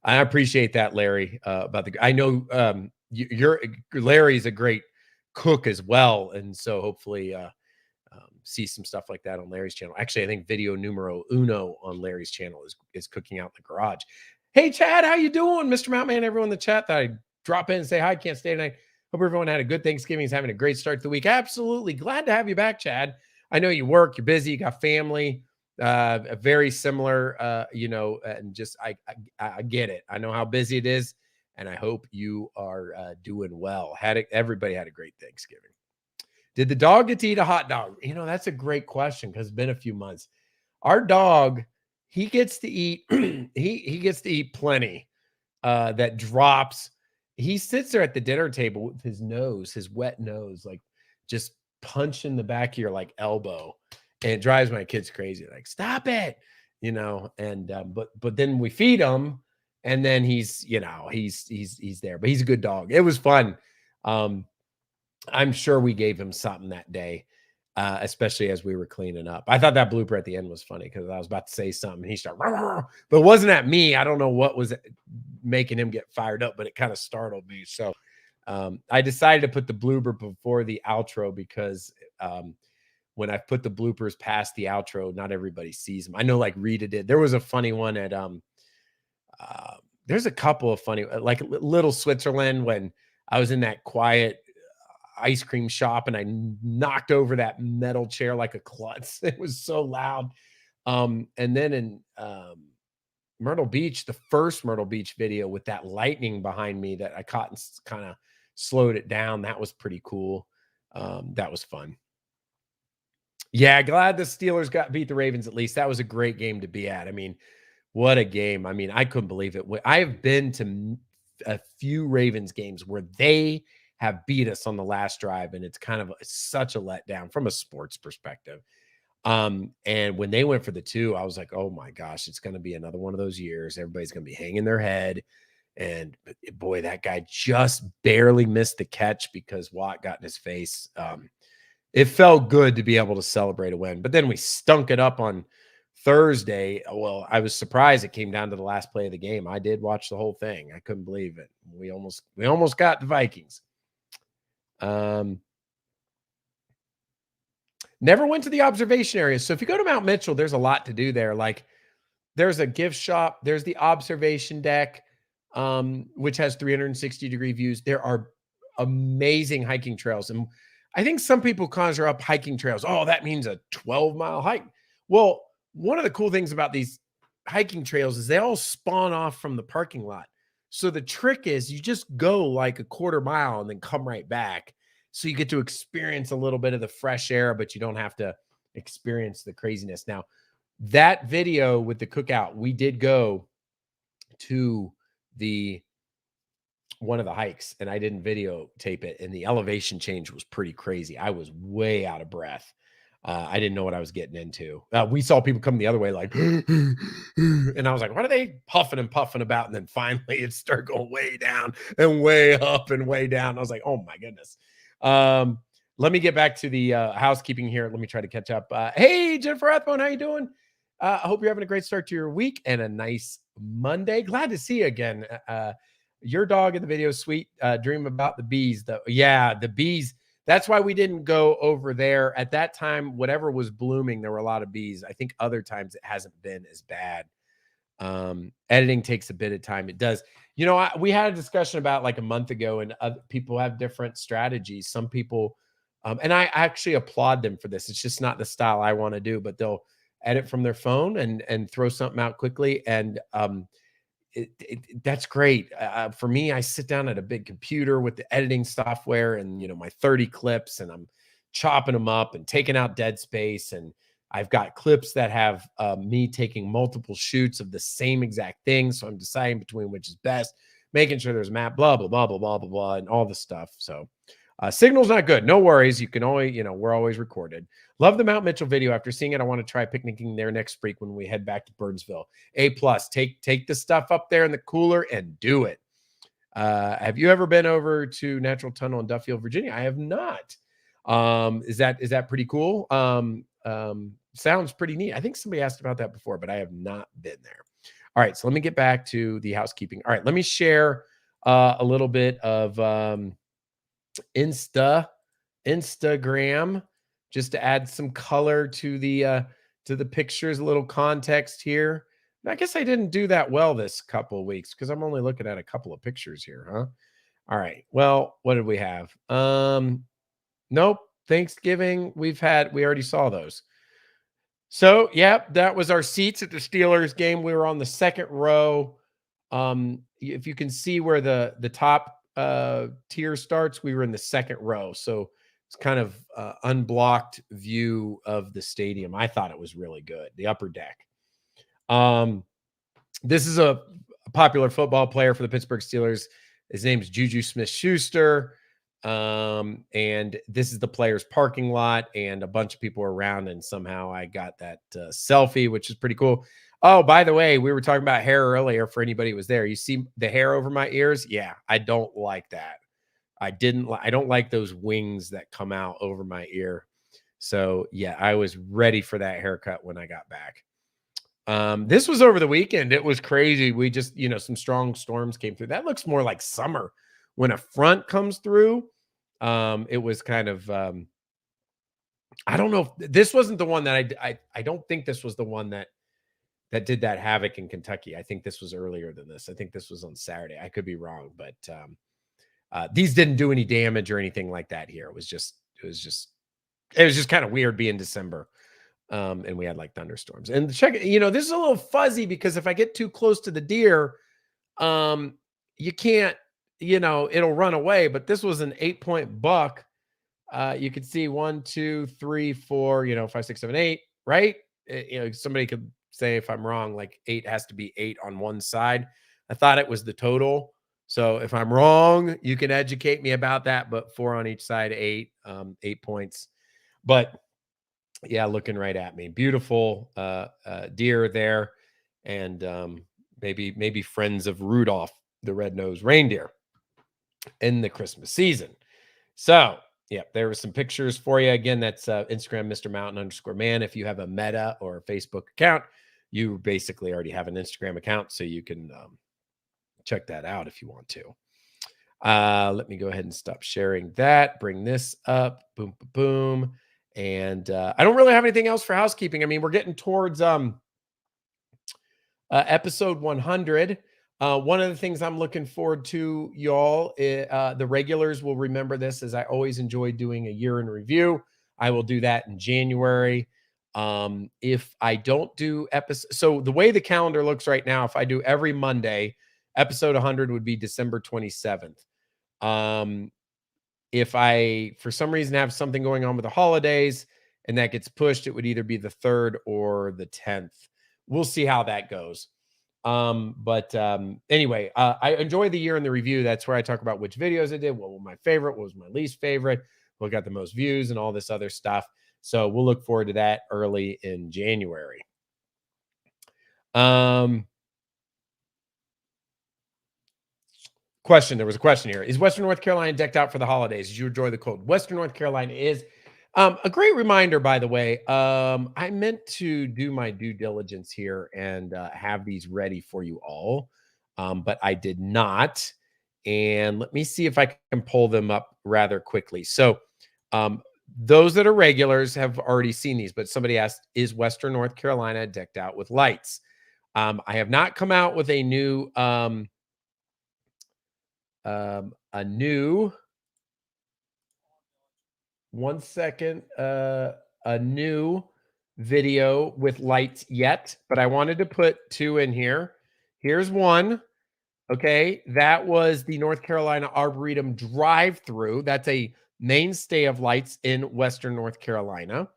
I appreciate that, Larry. I know Larry's a great cook as well, and so hopefully see some stuff like that on Larry's channel. Actually, I think video numero uno on Larry's channel is cooking out in the garage. Hey, Chad, how you doing? Mr. Mountain, everyone in the chat that I drop in and say hi. Can't stay tonight. Hope everyone had a good Thanksgiving. Is having a great start to the week. Absolutely. Glad to have you back, Chad. I know you work, you're busy, you got family, very similar, and just, I get it. I know how busy it is, and I hope you are doing well. Everybody had a great Thanksgiving. Did the dog get to eat a hot dog? That's a great question because it's been a few months. Our dog, he gets to eat, he gets to eat plenty. That drops. He sits there at the dinner table with his wet nose, like just punching the back of your like elbow, and it drives my kids crazy. Like, stop it, And but then we feed him, and then he's there. But he's a good dog. It was fun. I'm sure we gave him something that day, especially as we were cleaning up. I thought that blooper at the end was funny because I was about to say something and he started, but it wasn't at me. I don't know what was making him get fired up, but it kind of startled me. So I decided to put the blooper before the outro because when I put the bloopers past the outro, not everybody sees them. I know like Rita did. There was a funny one at there's a couple of funny, like Little Switzerland, when I was in that quiet ice cream shop and I knocked over that metal chair like a klutz. It was so loud. And then in Myrtle Beach, the first Myrtle Beach video with that lightning behind me that I caught and kind of slowed it down. That was pretty cool. That was fun. Yeah, glad the Steelers beat the Ravens at least. That was a great game to be at. I mean, what a game. I mean, I couldn't believe it. I've been to a few Ravens games where they have beat us on the last drive, and it's kind of such a letdown from a sports perspective. And when they went for the 2, I was like, oh my gosh, it's going to be another one of those years. Everybody's going to be hanging their head. And boy, that guy just barely missed the catch because Watt got in his face. It felt good to be able to celebrate a win, but then we stunk it up on Thursday. Well, I was surprised it came down to the last play of the game. I did watch the whole thing. I couldn't believe it. We almost got the Vikings. Never went to the observation area. So if you go to Mount Mitchell, there's a lot to do there. Like there's a gift shop, there's the observation deck, which has 360-degree views. There are amazing hiking trails. And I think some people conjure up hiking trails. Oh, that means a 12-mile hike. Well, one of the cool things about these hiking trails is they all spawn off from the parking lot. So the trick is you just go like a quarter mile and then come right back. So you get to experience a little bit of the fresh air, but you don't have to experience the craziness. Now, that video with the cookout, we did go to one of the hikes and I didn't videotape it, and the elevation change was pretty crazy. I was way out of breath. I didn't know what I was getting into. We saw people come the other way like, and I was like, what are they puffing and puffing about? And then finally it started going way down and way up and way down. I was like, oh my goodness. Let me get back to the housekeeping here. Let me try to catch up. Hey, Jennifer Rathbone, how you doing? I hope you're having a great start to your week and a nice Monday. Glad to see you again. Your dog in the video is sweet. Dream about the bees. The bees. That's why we didn't go over there at that time. Whatever was blooming, there were a lot of bees. I think other times it hasn't been as bad. Editing takes a bit of time. It does. You know, we had a discussion about like a month ago, and other people have different strategies. Some people, and I actually applaud them for this. It's just not the style I want to do, but they'll edit from their phone and throw something out quickly. And that's great. For me, I sit down at a big computer with the editing software and, you know, my 30 clips, and I'm chopping them up and taking out dead space. And I've got clips that have me taking multiple shoots of the same exact thing. So I'm deciding between which is best, making sure there's a map, blah, blah, blah, blah, blah, blah, blah, and all the stuff. So signal's not good. No worries. You can always, you know, we're always recorded. Love the Mount Mitchell video. After seeing it, I want to try picnicking there next week when we head back to Burnsville. A+, take the stuff up there in the cooler and do it. Have you ever been over to Natural Tunnel in Duffield, Virginia? I have not. Is that pretty cool? Sounds pretty neat. I think somebody asked about that before, but I have not been there. All right, so let me get back to the housekeeping. All right, let me share a little bit of Instagram, just to add some color to the pictures, a little context here. I guess I didn't do that well this couple of weeks because I'm only looking at a couple of pictures here, huh? All right. Well, what did we have? Nope. Thanksgiving. We already saw those. So, yeah, that was our seats at the Steelers game. We were on the second row. If you can see where the top tier starts, we were in the second row. So it's kind of unblocked view of the stadium. I thought it was really good. The upper deck. This is a popular football player for the Pittsburgh Steelers. His name is Juju Smith-Schuster. And this is the players' parking lot, and a bunch of people are around, and somehow I got that selfie, which is pretty cool. Oh, by the way, we were talking about hair earlier. For anybody who was there, you see the hair over my ears? Yeah, I don't like that. I don't like those wings that come out over my ear. So yeah, I was ready for that haircut when I got back. This was over the weekend. It was crazy. We just, you know, some strong storms came through. That looks more like summer when a front comes through. It was kind of, I don't know if this wasn't the one that I don't think this was the one that did that havoc in Kentucky. I think this was earlier than this. I think this was on Saturday. I could be wrong, but these didn't do any damage or anything like that here. It was just kind of weird being December. And we had like thunderstorms. And check, you know, this is a little fuzzy because if I get too close to the deer, you can't, you know, it'll run away. But this was an 8-point buck. You could see 1, 2, 3, 4, you know, 5, 6, 7, 8, right? You know, somebody could say if I'm wrong, like 8 has to be 8 on one side. I thought it was the total. So if I'm wrong, you can educate me about that. But 4 on each side, 8, 8 points. But yeah, looking right at me. Beautiful deer there. And maybe friends of Rudolph the red-nosed reindeer in the Christmas season. So, yeah, there were some pictures for you. Again, that's Instagram, Mr. Mountain_man. If you have a Meta or a Facebook account, you basically already have an Instagram account, so you can check that out if you want to. Let me go ahead and stop sharing that. Bring this up. Boom, boom, boom. And I don't really have anything else for housekeeping. I mean, we're getting towards episode 100. One of the things I'm looking forward to, y'all, the regulars will remember this, as I always enjoy doing a year in review. I will do that in January. If I don't do episode, so the way the calendar looks right now, if I do every Monday, episode 100 would be December 27th. If I, for some reason, have something going on with the holidays and that gets pushed, it would either be the 3rd or the 10th. We'll see how that goes. Anyway, I enjoy the year in the review. That's where I talk about which videos I did, what was my favorite, what was my least favorite, what got the most views, and all this other stuff. So we'll look forward to that early in January. Question. There was a question here. Is Western North Carolina decked out for the holidays? Did you enjoy the cold? Western North Carolina is. A great reminder, by the way. I meant to do my due diligence here and have these ready for you all, but I did not. And let me see if I can pull them up rather quickly. So those that are regulars have already seen these, but somebody asked, is Western North Carolina decked out with lights? I have not come out with a new one second, a new video with lights yet, but I wanted to put 2 in here. Here's one. Okay, that was the North Carolina Arboretum drive-through. That's a mainstay of lights in Western North Carolina.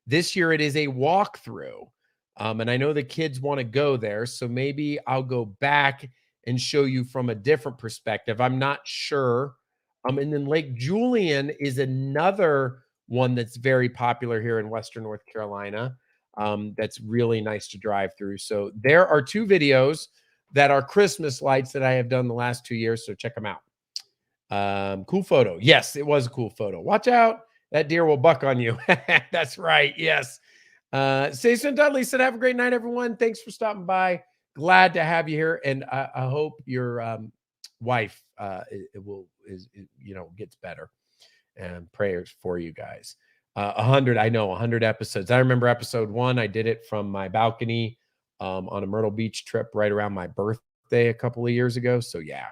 This year it is a walkthrough. And I know the kids want to go there, so maybe I'll go back and show you from a different perspective. I'm not sure. And then Lake Julian is another one that's very popular here in Western North Carolina. That's really nice to drive through. So there are 2 videos that are Christmas lights that I have done the last 2 years. So check them out. Cool photo. Yes, it was a cool photo. Watch out. That deer will buck on you. That's right. Yes. Jason Dudley said, have a great night, everyone. Thanks for stopping by. Glad to have you here. And I hope your wife gets better, and prayers for you guys. 100, I know 100 episodes. I remember episode 1. I did it from my balcony on a Myrtle Beach trip right around my birthday a couple of years ago. So yeah,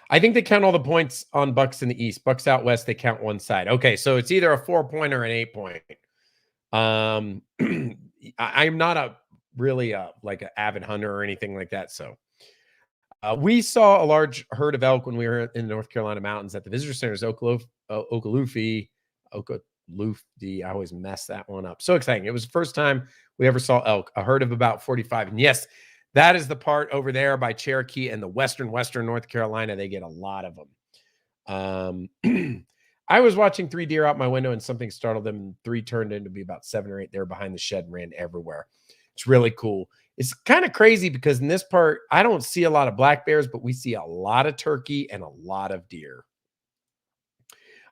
I think they count all the points on Bucks in the East. Bucks out West, they count one side. Okay, so it's either a 4-point or an 8-point. I'm not a really like an avid hunter or anything like that. So we saw a large herd of elk when we were in the North Carolina mountains at the visitor centers, Okaloofi. I always mess that one up. So exciting. It was the first time we ever saw elk, a herd of about 45. And yes, that is the part over there by Cherokee and the western North Carolina. They get a lot of them. I was watching 3 deer out my window and something startled them. And 3 turned into be about 7 or 8. They were behind the shed and ran everywhere. It's really cool. It's kind of crazy because in this part, I don't see a lot of black bears, but we see a lot of turkey and a lot of deer.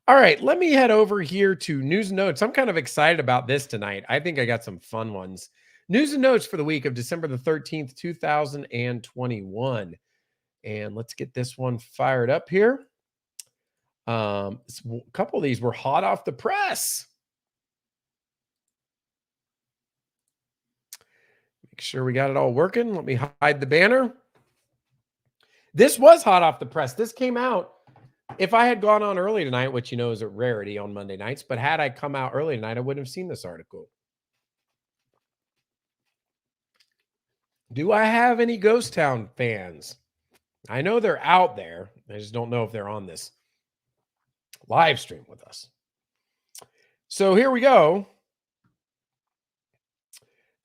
All right, let me head over here to news and notes. I'm kind of excited about this tonight. I think I got some fun ones. News and notes for the week of December the 13th, 2021. And let's get this one fired up here. A couple of these were hot off the press. Make sure we got it all working. Let me hide the banner. This was hot off the press. This came out. If I had gone on early tonight, which you know is a rarity on Monday nights, but had I come out early tonight, I wouldn't have seen this article. Do I have any Ghost Town fans? I know they're out there. I just don't know if they're on this live stream with us. So here we go.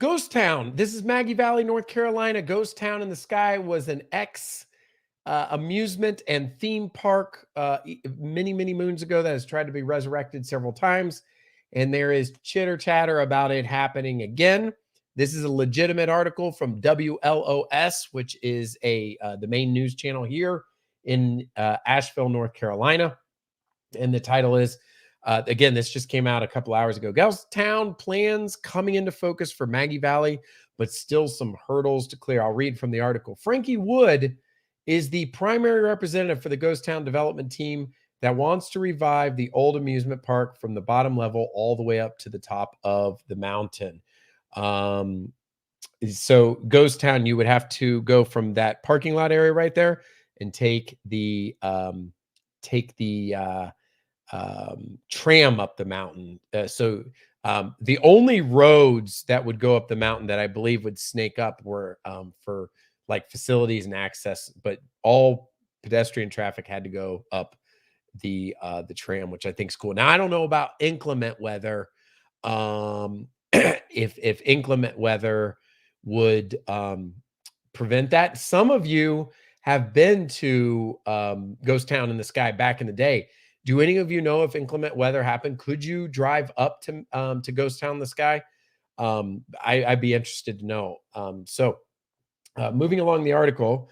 Ghost Town. This is Maggie Valley, North Carolina. Ghost Town in the Sky was an amusement and theme park many moons ago that has tried to be resurrected several times. And there is chitter chatter about it happening again. This is a legitimate article from WLOS, which is the main news channel here in Asheville, North Carolina. And the title is, again, this just came out a couple hours ago. Ghostown plans coming into focus for Maggie Valley, but still some hurdles to clear. I'll read from the article. Frankie Wood is the primary representative for the Ghostown development team that wants to revive the old amusement park from the bottom level all the way up to the top of the mountain. So Ghostown, you would have to go from that parking lot area right there and take the tram up the mountain. The only roads that would go up the mountain that I believe would snake up were for like facilities and access, but all pedestrian traffic had to go up the tram, which I think is cool. Now I don't know about inclement weather. If inclement weather would prevent that. Some of you have been to Ghostown in the Sky back in the day. Do any of you know if inclement weather happened? Could you drive up to Ghostown in the Sky? I'd be interested to know. Moving along the article,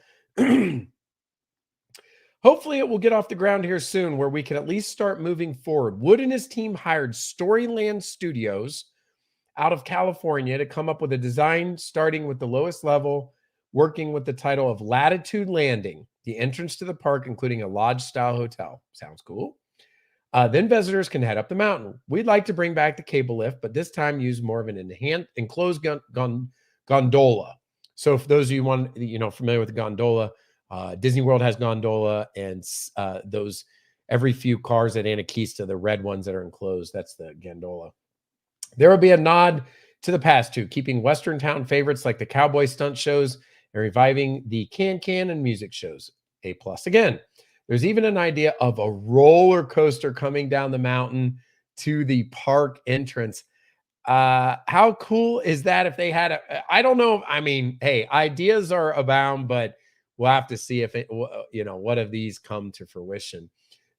hopefully it will get off the ground here soon where we can at least start moving forward. Wood and his team hired Storyland Studios out of California to come up with a design starting with the lowest level, working with the title of Latitude Landing, the entrance to the park, including a lodge-style hotel. Sounds cool. Then visitors can head up the mountain. We'd like to bring back the cable lift, but this time use more of an enclosed gondola. So for those of you familiar with the gondola, Disney World has gondola, and those every few cars at Anakista, the red ones that are enclosed, that's the gondola. There will be a nod to the past too, keeping Western town favorites like the cowboy stunt shows and reviving the can and music shows. A+ again. There's even an idea of a roller coaster coming down the mountain to the park entrance. How cool is that if they had I don't know. I mean, hey, ideas are abound, but we'll have to see if what of these come to fruition.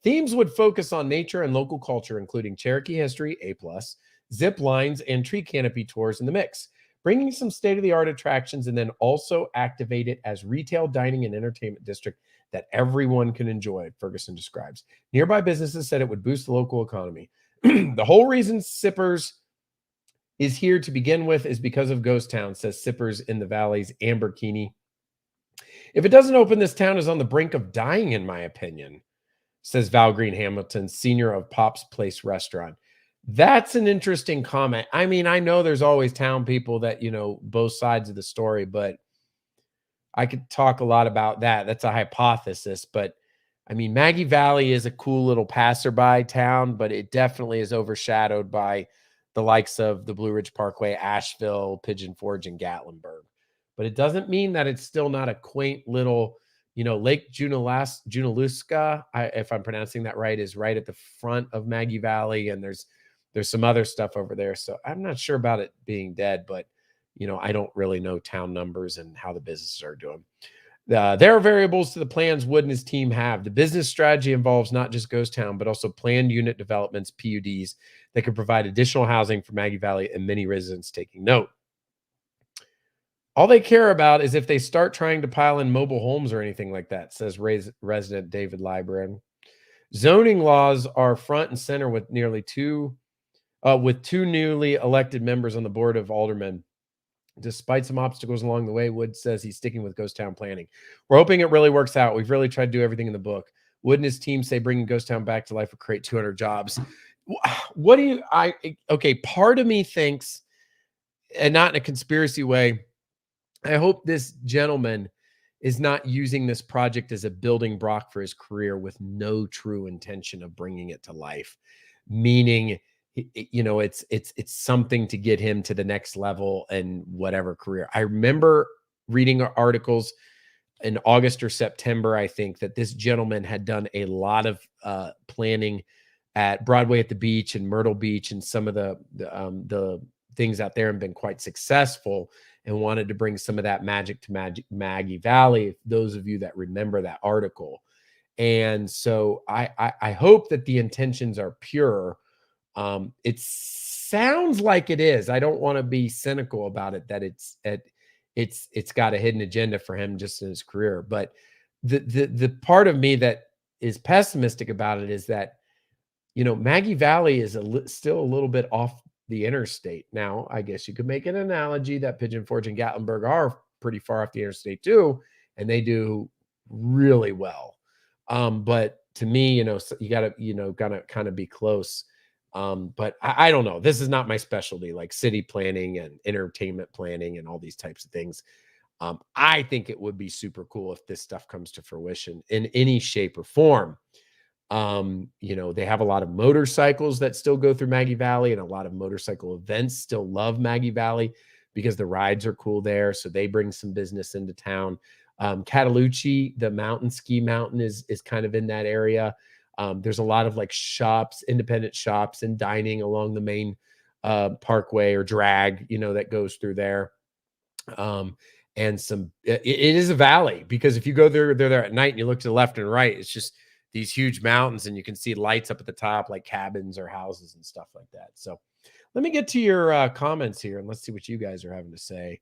Themes would focus on nature and local culture, including Cherokee history, A+, zip lines, and tree canopy tours in the mix, bringing some state-of-the-art attractions and then also activate it as retail, dining, and entertainment district that everyone can enjoy, Ferguson describes. Nearby businesses said it would boost the local economy. The whole reason Sippers is here to begin with is because of Ghostown, says Sippers in the Valley's Amber Keeney. If it doesn't open, this town is on the brink of dying, in my opinion, says Val Green Hamilton, senior of Pop's Place Restaurant. That's an interesting comment. I mean, I know there's always town people that, both sides of the story, but I could talk a lot about that. That's a hypothesis, but I mean, Maggie Valley is a cool little passerby town, but it definitely is overshadowed by the likes of the Blue Ridge Parkway, Asheville, Pigeon Forge, and Gatlinburg. But it doesn't mean that it's still not a quaint little, Lake Junaluska, if I'm pronouncing that right, is right at the front of Maggie Valley, and there's some other stuff over there. So I'm not sure about it being dead, but I don't really know town numbers and how the businesses are doing. There are variables to the plans Wood and his team have. The business strategy involves not just Ghostown, but also planned unit developments, PUDs, that could provide additional housing for Maggie Valley and many residents taking note. All they care about is if they start trying to pile in mobile homes or anything like that, says resident David Libran. Zoning laws are front and center with two newly elected members on the board of aldermen. Despite some obstacles along the way, Wood says he's sticking with Ghostown planning. We're hoping it really works out. We've really tried to do everything in the book. Wood and his team say bringing Ghostown back to life will create 200 jobs. Part of me thinks, and not in a conspiracy way, I hope this gentleman is not using this project as a building block for his career with no true intention of bringing it to life, meaning it's something to get him to the next level and whatever career. I remember reading articles in August or September, I think, that this gentleman had done a lot of planning at Broadway at the Beach and Myrtle Beach and some of the things out there, and been quite successful, and wanted to bring some of that magic to Maggie Valley. Those of you that remember that article. And so I hope that the intentions are pure. It sounds like it is. I don't want to be cynical about it, that it's got a hidden agenda for him just in his career. But the part of me that is pessimistic about it is that, Maggie Valley is still a little bit off the interstate. Now, I guess you could make an analogy that Pigeon Forge and Gatlinburg are pretty far off the interstate too, and they do really well. But to me, you gotta kind of be close. But I don't know. This is not my specialty, like city planning and entertainment planning and all these types of things. I think it would be super cool if this stuff comes to fruition in any shape or form. They have a lot of motorcycles that still go through Maggie Valley, and a lot of motorcycle events still love Maggie Valley because the rides are cool there. So they bring some business into town. Cataloochee, the mountain ski mountain is kind of in that area. There's a lot of like shops, independent shops and dining along the main parkway or drag, that goes through there. And it is a valley, because if you go there at night and you look to the left and right, it's just these huge mountains, and you can see lights up at the top, like cabins or houses and stuff like that. So let me get to your comments here, and let's see what you guys are having to say.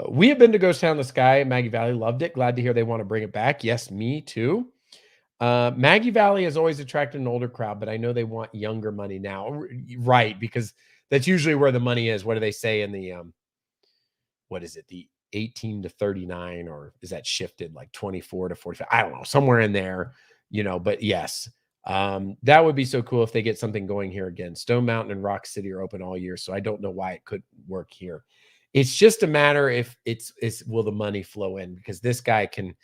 We have been to Ghost Town in the Sky, Maggie Valley, loved it. Glad to hear they want to bring it back. Yes, me too. Maggie Valley has always attracted an older crowd, but I know they want younger money now. Right, because that's usually where the money is. What do they say in the what is it? The 18 to 39, or is that shifted like 24 to 45? I don't know, somewhere in there, but yes, that would be so cool if they get something going here again. Stone Mountain and Rock City are open all year, so I don't know why it couldn't work here. It's just a matter if will the money flow in, because this guy can,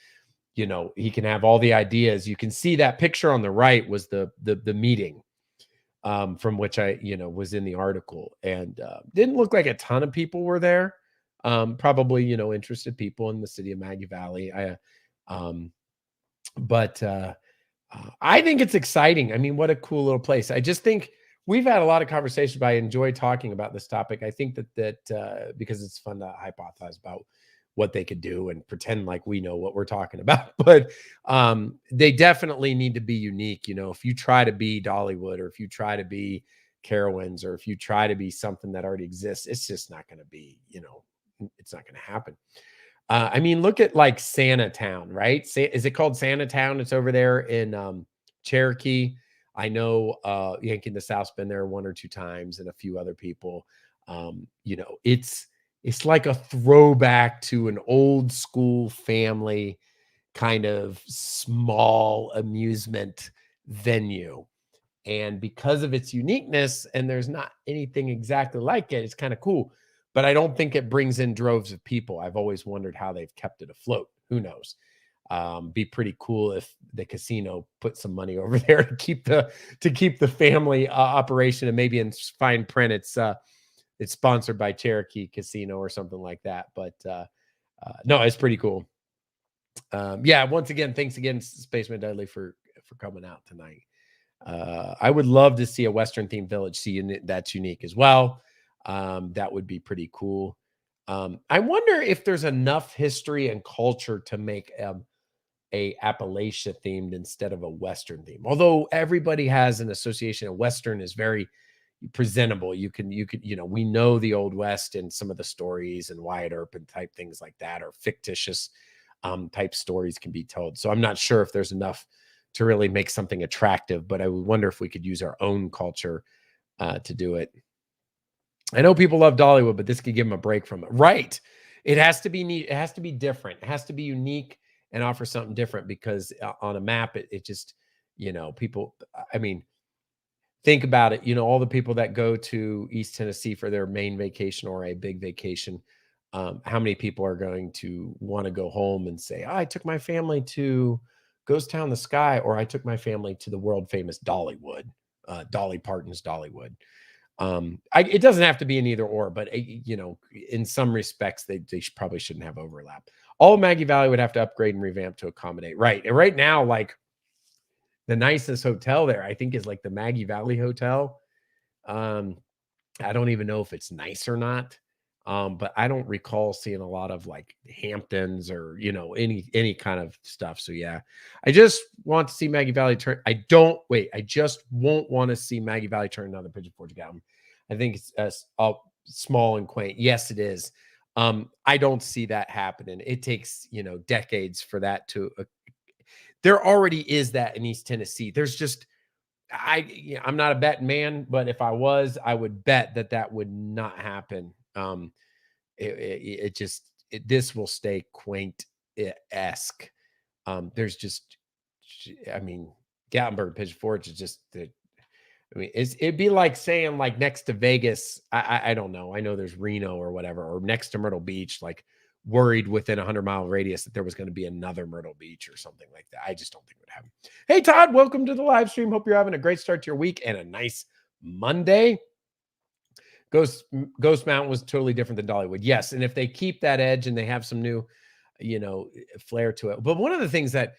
he can have all the ideas. You can see that picture on the right was the meeting from which I, was in the article, and didn't look like a ton of people were there. Probably, interested people in the city of Maggie Valley. But I think it's exciting. I mean, what a cool little place. I just think we've had a lot of conversations, but I enjoy talking about this topic. I think that because it's fun to hypothesize about what they could do and pretend like we know what we're talking about. But they definitely need to be unique. If you try to be Dollywood, or if you try to be Carowinds, or if you try to be something that already exists, it's just not going to be, it's not going to happen. I mean, look at like Santa Town, right? Is it called Santa Town? It's over there in Cherokee. I know Yankee in the South's been there one or two times, and a few other people. It's like a throwback to an old school family kind of small amusement venue. And because of its uniqueness, and there's not anything exactly like it, it's kind of cool. But I don't think it brings in droves of people. I've always wondered how they've kept it afloat. Who knows? Be pretty cool if the casino put some money over there to keep the family operation, and maybe in fine print it's sponsored by Cherokee Casino or something like that. But no, it's pretty cool. Yeah, once again, thanks again, Spaceman Dudley, for coming out tonight. I would love to see a Western themed village. See, that's unique as well. That would be pretty cool. I wonder if there's enough history and culture to make a Appalachia themed instead of a Western theme. Although everybody has an association, a Western is very presentable. You could, we know the Old West and some of the stories and Wyatt Earp and type things like that, or fictitious type stories can be told. So I'm not sure if there's enough to really make something attractive, but I would wonder if we could use our own culture to do it. I know people love Dollywood, but this could give them a break from it. Right. It has to be neat. It has to be different. It has to be unique and offer something different, because on a map, it just, people, I mean, think about it. All the people that go to East Tennessee for their main vacation or a big vacation, how many people are going to want to go home and say, I took my family to Ghost Town in the Sky, or I took my family to the world famous Dollywood, Dolly Parton's Dollywood. It doesn't have to be an either or, but in some respects, they probably shouldn't have overlap. All of Maggie Valley would have to upgrade and revamp to accommodate. Right. And right now, like the nicest hotel there, I think, is like the Maggie Valley Hotel. I don't even know if it's nice or not. But I don't recall seeing a lot of like Hamptons or any kind of stuff. So yeah, I just want to see Maggie Valley turn. I don't wait. I just won't want to see Maggie Valley turn down the Pigeon Forge Gallon. I think it's all small and quaint. Yes, it is. I don't see that happening. It takes decades for that to. There already is that in East Tennessee. There's just I'm not a betting man, but if I was, I would bet that would not happen. It just this will stay quaint esque. There's just, I mean, Gatlinburg Pigeon Forge is just the. I mean, it'd be like saying like next to Vegas. I don't know. I know there's Reno or whatever, or next to Myrtle Beach, like worried within a 100-mile radius that there was going to be another Myrtle Beach or something like that. I just don't think it would happen. Hey, Todd, welcome to the live stream. Hope you're having a great start to your week and a nice Monday. Ghost Mountain was totally different than Dollywood. Yes. And if they keep that edge and they have some new, flair to it. But one of the things that,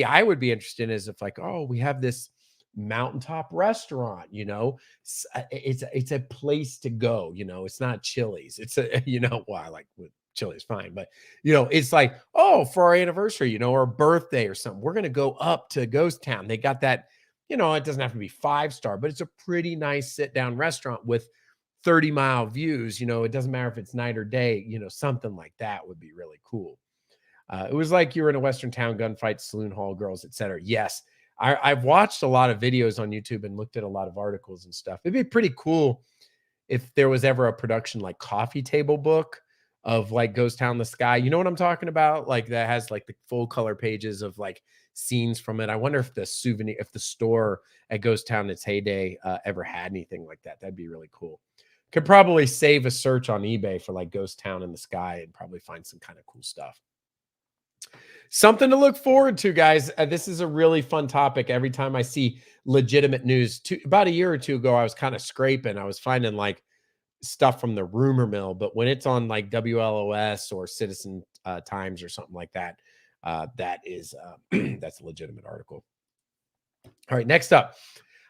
I would be interested in is if like, oh, we have this mountaintop restaurant, it's a place to go, it's not Chili's. It's well, I like Chili's fine, but it's like, oh, for our anniversary, or birthday or something, we're going to go up to Ghost Town. They got that, it doesn't have to be 5-star, but it's a pretty nice sit down restaurant with 30-mile views. It doesn't matter if it's night or day, something like that would be really cool. It was like you were in a Western town, gunfight, saloon hall, girls, etc. Yes, I've watched a lot of videos on YouTube and looked at a lot of articles and stuff. It'd be pretty cool if there was ever a production like Coffee Table Book of like Ghost Town the Sky. You know what I'm talking about? Like that has like the full color pages of like scenes from it. I wonder if the store at Ghost Town in its heyday ever had anything like that. That'd be really cool. Could probably save a search on eBay for like Ghost Town in the Sky and probably find some kind of cool stuff. Something to look forward to, guys. This is a really fun topic. Every time I see legitimate news, about a year or two ago, I was kind of scraping. I was finding like stuff from the rumor mill, but when it's on like WLOS or Citizen Times or something like that, that is that's a legitimate article. All right, next up.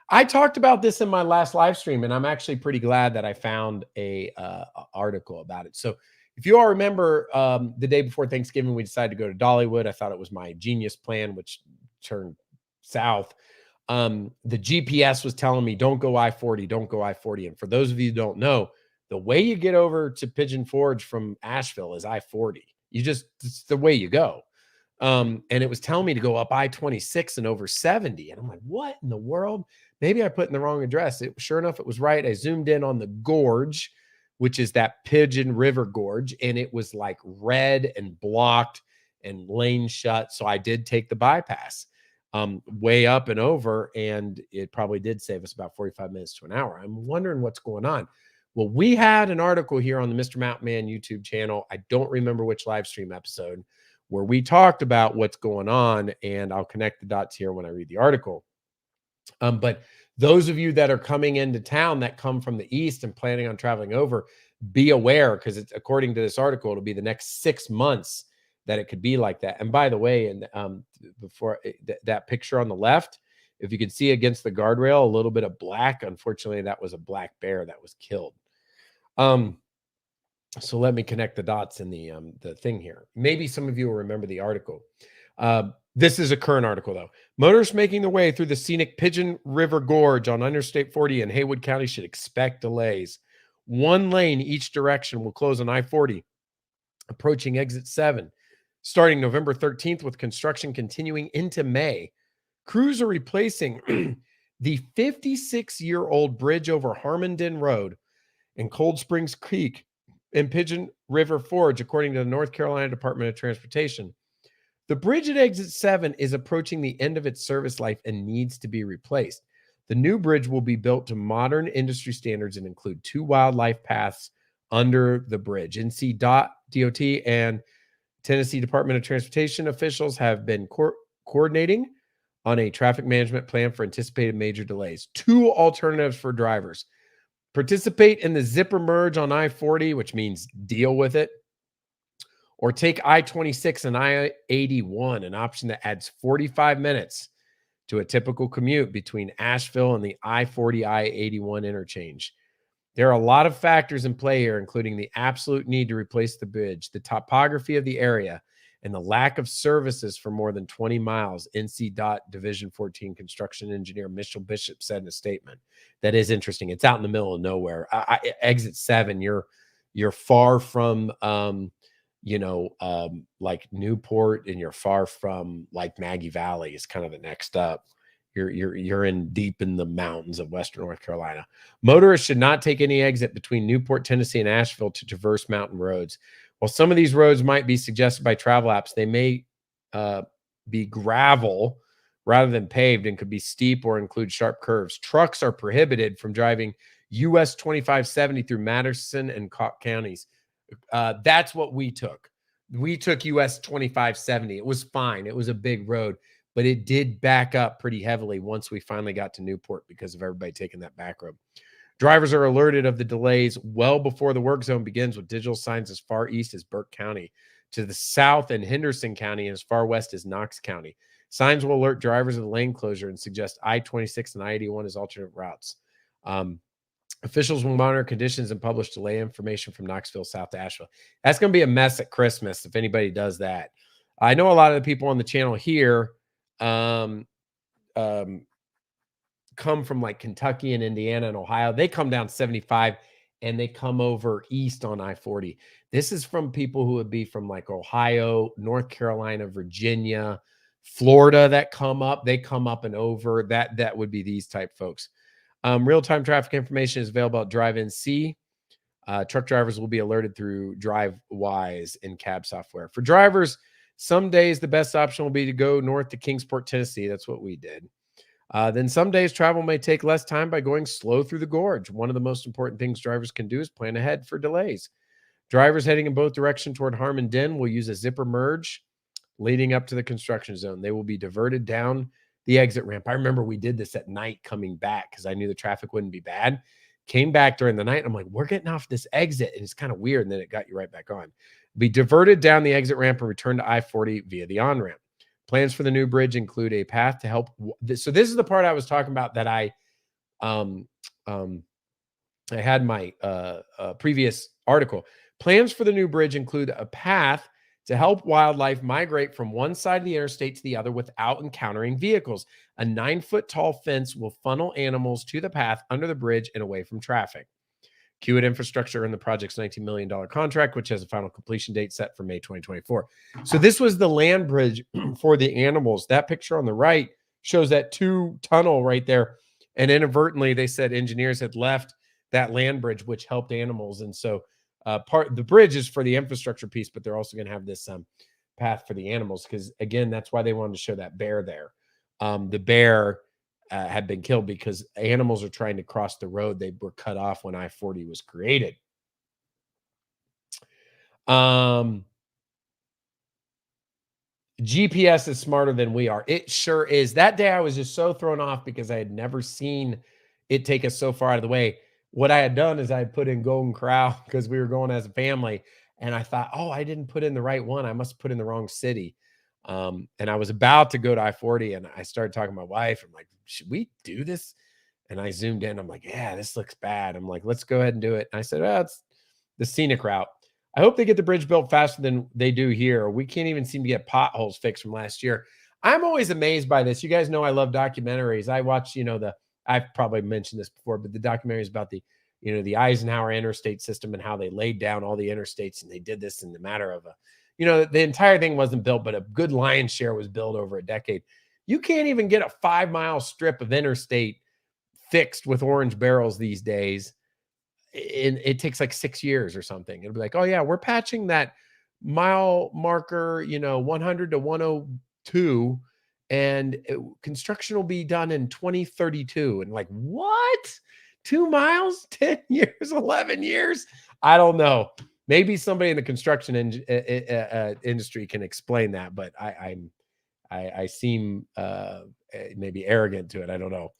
I talked about this in my last live stream, and I'm actually pretty glad that I found a article about it. So if you all remember, the day before Thanksgiving, we decided to go to Dollywood. I thought it was my genius plan, which turned south. The GPS was telling me, don't go I-40, don't go I-40. And for those of you who don't know, the way you get over to Pigeon Forge from Asheville is I-40. It's the way you go. And it was telling me to go up I-26 and over 70. And I'm like, what in the world? Maybe I put in the wrong address. Sure enough, it was right. I zoomed in on the gorge, which is that Pigeon River Gorge, and it was like red and blocked and lane shut. So I did take the bypass way up and over, and it probably did save us about 45 minutes to an hour. I'm wondering what's going on. Well, we had an article here on the Mr. Mountain Man YouTube channel. I don't remember which live stream episode, where we talked about what's going on, and I'll connect the dots here when I read the article. But those of you that are coming into town that come from the east and planning on traveling over, be aware, because it's according to this article, it'll be the next 6 months that it could be like that. And by the way, and before that picture on the left, if you can see against the guardrail, a little bit of black. Unfortunately, that was a black bear that was killed. So let me connect the dots in the thing here. Maybe some of you will remember the article. This is a current article, though. Motorists making their way through the scenic Pigeon River Gorge on Interstate 40 in Haywood County should expect delays. One lane each direction will close on I-40, approaching exit 7, starting November 13th, with construction continuing into May. Crews are replacing the 56-year-old bridge over Harmondon Road and Cold Springs Creek in Pigeon River Forge, according to the North Carolina Department of Transportation. The bridge at exit 7 is approaching the end of its service life and needs to be replaced. The new bridge will be built to modern industry standards and include 2 wildlife paths under the bridge. NC.DOT and Tennessee Department of Transportation officials have been coordinating on a traffic management plan for anticipated major delays. 2 alternatives for drivers: participate in the zipper merge on I-40, which means deal with it, or take I-26 and I-81, an option that adds 45 minutes to a typical commute between Asheville and the I-40, I-81 interchange. There are a lot of factors in play here, including the absolute need to replace the bridge, the topography of the area, and the lack of services for more than 20 miles, NC DOT Division 14 construction engineer Mitchell Bishop said in a statement. That is interesting. It's out in the middle of nowhere. Exit 7, you're far from like Newport, and you're far from like Maggie Valley is kind of the next up. You're in deep in the mountains of Western North Carolina. Motorists should not take any exit between Newport, Tennessee, and Asheville to traverse mountain roads. While some of these roads might be suggested by travel apps, they may be gravel rather than paved and could be steep or include sharp curves. Trucks are prohibited from driving US 2570 through Madison and Cocke counties. That's what we took. We took US 2570. It was fine. It was a big road, but it did back up pretty heavily once we finally got to Newport because of everybody taking that back road. Drivers are alerted of the delays well before the work zone begins, with digital signs as far east as Burke County, to the south in Henderson County, and as far west as Knox County. Signs will alert drivers of the lane closure and suggest I-26 and I-81 as alternate routes. Officials will monitor conditions and publish delay information from Knoxville south to Asheville. That's going to be a mess at Christmas if anybody does that. I know a lot of the people on the channel here come from like Kentucky and Indiana and Ohio. They come down 75 and they come over east on I-40. This is from people who would be from like Ohio, North Carolina, Virginia, Florida that come up. They come up and over. That would be these type folks. Real-time traffic information is available at Drive-NC. Truck drivers will be alerted through DriveWise in cab software. For drivers, some days the best option will be to go north to Kingsport, Tennessee. That's what we did. Then some days travel may take less time by going slow through the gorge. One of the most important things drivers can do is plan ahead for delays. Drivers heading in both directions toward Harmon Den will use a zipper merge leading up to the construction zone. They will be diverted down the exit ramp. I remember we did this at night coming back because I knew the traffic wouldn't be bad. Came back during the night. I'm like, we're getting off this exit. And it's kind of weird. And then it got you right back on. Be diverted down the exit ramp and return to I-40 via the on-ramp. Plans for the new bridge include a path to help. So this is the part I was talking about that I had my previous article. Plans for the new bridge include a path to help wildlife migrate from one side of the interstate to the other without encountering vehicles. A 9-foot-tall fence will funnel animals to the path under the bridge and away from traffic. Kiewit Infrastructure earned the project's $19 million contract, which has a final completion date set for May 2024. So this was the land bridge for the animals. That picture on the right shows that 2 tunnel right there. And inadvertently, they said engineers had left that land bridge, which helped animals. And so the bridge is for the infrastructure piece, but they're also going to have this path for the animals because, again, that's why they wanted to show that bear there. The bear had been killed because animals are trying to cross the road. They were cut off when I-40 was created. GPS is smarter than we are. It sure is. That day I was just so thrown off because I had never seen it take us so far out of the way. What I had done is I had put in Golden Corral because we were going as a family. And I thought, oh, I didn't put in the right one. I must put in the wrong city. And I was about to go to I-40 and I started talking to my wife. I'm like, should we do this? And I zoomed in. I'm like, yeah, this looks bad. I'm like, let's go ahead and do it. And I said, oh, it's the scenic route. I hope they get the bridge built faster than they do here. We can't even seem to get potholes fixed from last year. I'm always amazed by this. You guys know I love documentaries. I watch, I've probably mentioned this before, but the documentaries about the Eisenhower interstate system and how they laid down all the interstates and they did this in the matter of the entire thing wasn't built, but a good lion's share was built over a decade. You can't even get a 5-mile strip of interstate fixed with orange barrels these days. It takes like 6 years or something. It'll be like, oh yeah, we're patching that mile marker, 100 to 102, and construction will be done in 2032. And like, what? 2 miles, 10 years, 11 years? I don't know. Maybe somebody in the construction industry can explain that, but I seem maybe arrogant to it. I don't know.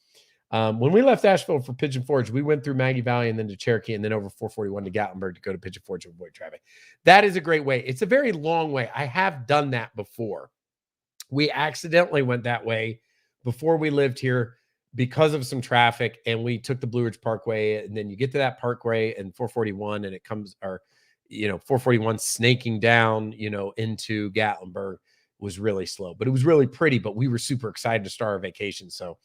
When we left Asheville for Pigeon Forge, we went through Maggie Valley and then to Cherokee and then over 441 to Gatlinburg to go to Pigeon Forge and avoid traffic. That is a great way. It's a very long way. I have done that before. We accidentally went that way before we lived here because of some traffic, and we took the Blue Ridge Parkway, and then you get to that parkway and 441, and it comes, or 441 snaking down, into Gatlinburg was really slow, but it was really pretty. But we were super excited to start our vacation, so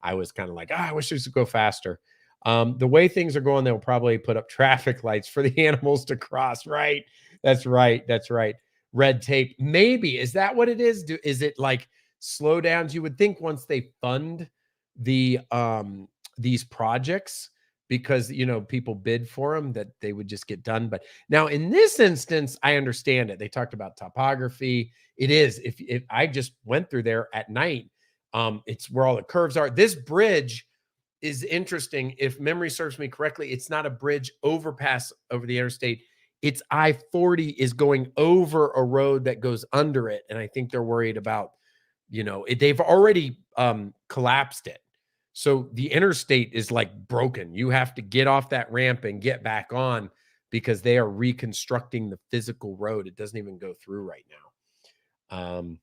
I was kind of like, I wish this would go faster. The way things are going, they'll probably put up traffic lights for the animals to cross. Right? That's right. That's right. Red tape. Maybe is that what it is? Is it like slowdowns? You would think once they fund these projects, because people bid for them, that they would just get done. But now in this instance, I understand it. They talked about topography. It is, if I just went through there at night, it's where all the curves are. This bridge is interesting. If memory serves me correctly, it's not a bridge overpass over the interstate. It's I-40 is going over a road that goes under it. And I think they're worried about, they've already collapsed it. So the interstate is like broken. You have to get off that ramp and get back on, because they are reconstructing the physical road. It doesn't even go through right now.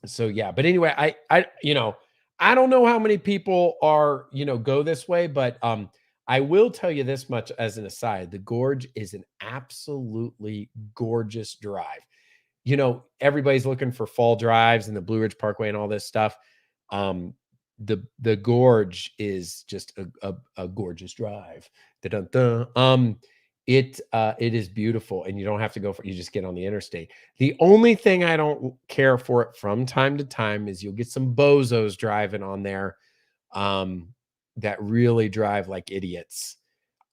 So yeah, but anyway, I don't know how many people are, go this way, but I will tell you this much as an aside: the gorge is an absolutely gorgeous drive. Everybody's looking for fall drives and the Blue Ridge Parkway and all this stuff. The gorge is just a gorgeous drive. Dun-dun-dun. It is beautiful, and you don't have to go you just get on the interstate. The only thing I don't care for it from time to time is you'll get some bozos driving on there that really drive like idiots.